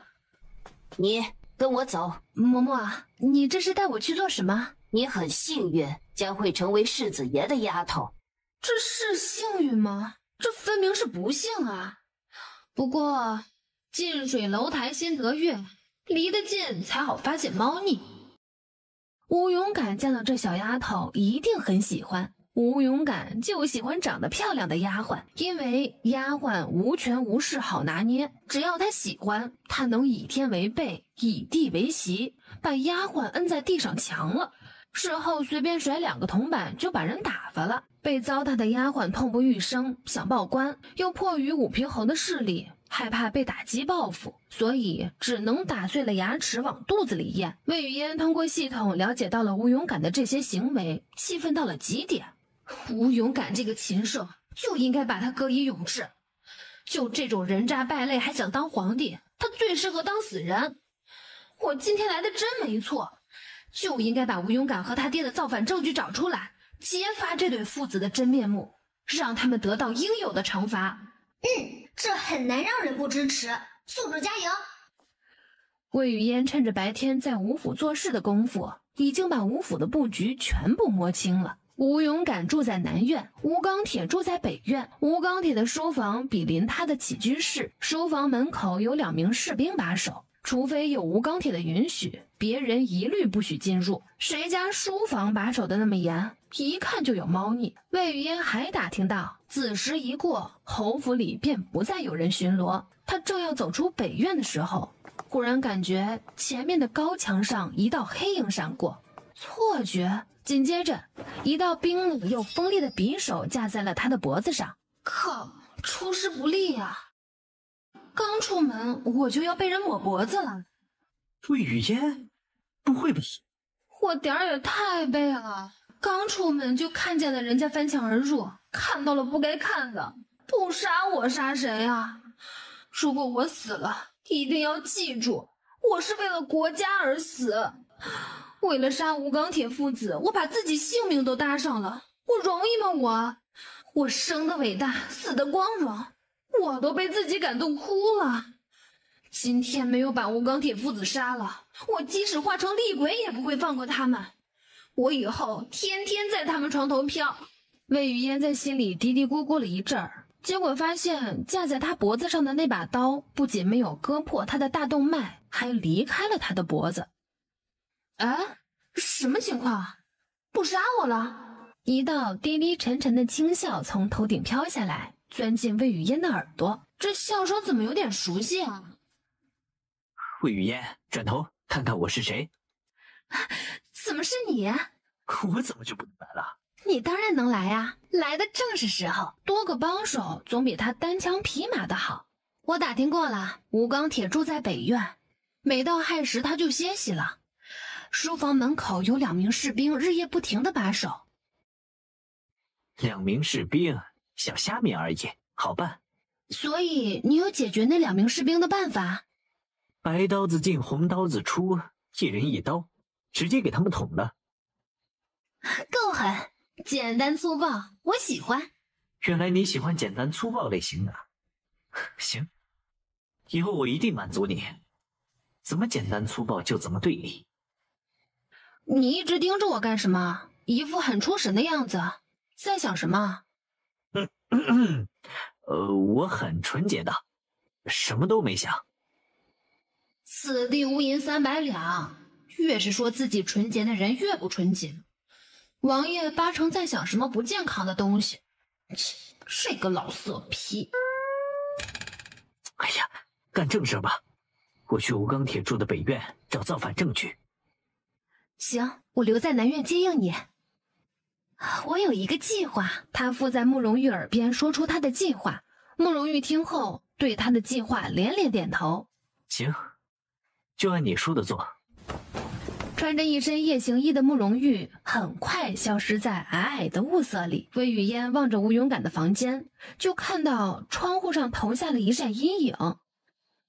你跟我走。嬷嬷，你这是带我去做什么？你很幸运，将会成为世子爷的丫头。这是幸运吗？这分明是不幸啊。不过近水楼台先得月，离得近才好发现猫腻。吴勇敢见到这小丫头一定很喜欢。吴勇敢就喜欢长得漂亮的丫鬟，因为丫鬟无权无势好拿捏，只要她喜欢，她能以天为被，以地为席，把丫鬟摁在地上强了，事后随便甩2个铜板就把人打发了。被糟蹋的丫鬟痛不欲生，想报官，又迫于武平侯的势力，害怕被打击报复，所以只能打碎了牙齿往肚子里咽。魏雨嫣通过系统了解到了吴勇敢的这些行为，气愤到了极点。吴勇敢这个禽兽就应该把他搁以永志，就这种人渣败类还想当皇帝，他最适合当死人。我今天来的真没错，就应该把吴勇敢和他爹的造反证据找出来，揭发这对父子的真面目，让他们得到应有的惩罚。这很难让人不支持，宿主加油。魏雨嫣趁着白天在吴府做事的功夫，已经把吴府的布局全部摸清了。吴勇敢住在南院，吴钢铁住在北院。吴钢铁的书房比邻他的起居室，书房门口有2名士兵把守，除非有吴钢铁的允许，别人一律不许进入。谁家书房把守的那么严，一看就有猫腻。魏雨嫣还打听到，子时一过，侯府里便不再有人巡逻。他正要走出北院的时候，忽然感觉前面的高墙上一道黑影闪过，错觉。紧接着，一道冰冷又锋利的匕首架在了他的脖子上。靠，出师不利啊！刚出门我就要被人抹脖子了。魏雨嫣，不会吧？我点儿也太背了，刚出门就看见了人家翻墙而入，看到了不该看的，不杀我杀谁啊？如果我死了，一定要记住，我是为了国家而死。为了杀吴钢铁父子，我把自己性命都搭上了，我容易吗？我生的伟大，死的光荣，我都被自己感动哭了。今天没有把吴钢铁父子杀了，我即使化成厉鬼也不会放过他们。我以后天天在他们床头飘。魏雨嫣在心里嘀嘀咕咕了一阵儿，结果发现架在他脖子上的那把刀不仅没有割破他的大动脉，还离开了他的脖子。哎，什么情况？不杀我了？一道低低沉沉的轻笑从头顶飘下来，钻进魏雨嫣的耳朵。这笑声怎么有点熟悉啊？魏雨嫣，转头看看我是谁。怎么是你？我怎么就不能来了？你当然能来啊，来的正是时候，多个帮手总比他单枪匹马的好。我打听过了，吴钢铁住在北院，每到亥时他就歇息了。书房门口有2名士兵日夜不停的把守。2名士兵，小虾米而已，好办。所以你有解决那2名士兵的办法？白刀子进红刀子出，1人1刀，直接给他们捅了。够狠，简单粗暴，我喜欢。原来你喜欢简单粗暴类型的。行，以后我一定满足你，怎么简单粗暴就怎么对你。你一直盯着我干什么？一副很出神的样子，在想什么？我很纯洁的，什么都没想。此地无银300两，越是说自己纯洁的人越不纯洁。王爷八成在想什么不健康的东西。切，这个老色批！哎呀，干正事吧，我去吴钢铁住的北院找造反证据。行，我留在南院接应你。我有一个计划。他附在慕容玉耳边说出他的计划。慕容玉听后，对他的计划连连点头。行，就按你说的做。穿着一身夜行衣的慕容玉很快消失在皑皑的雾色里。魏雨嫣望着吴勇敢的房间，就看到窗户上投下了一扇阴影。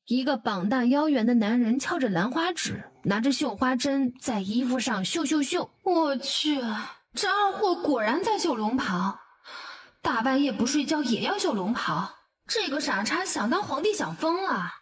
一个膀大腰圆的男人翘着兰花指，拿着绣花针在衣服上绣绣绣。我去，这二货果然在绣龙袍，大半夜不睡觉也要绣龙袍。这个傻叉想当皇帝想疯了。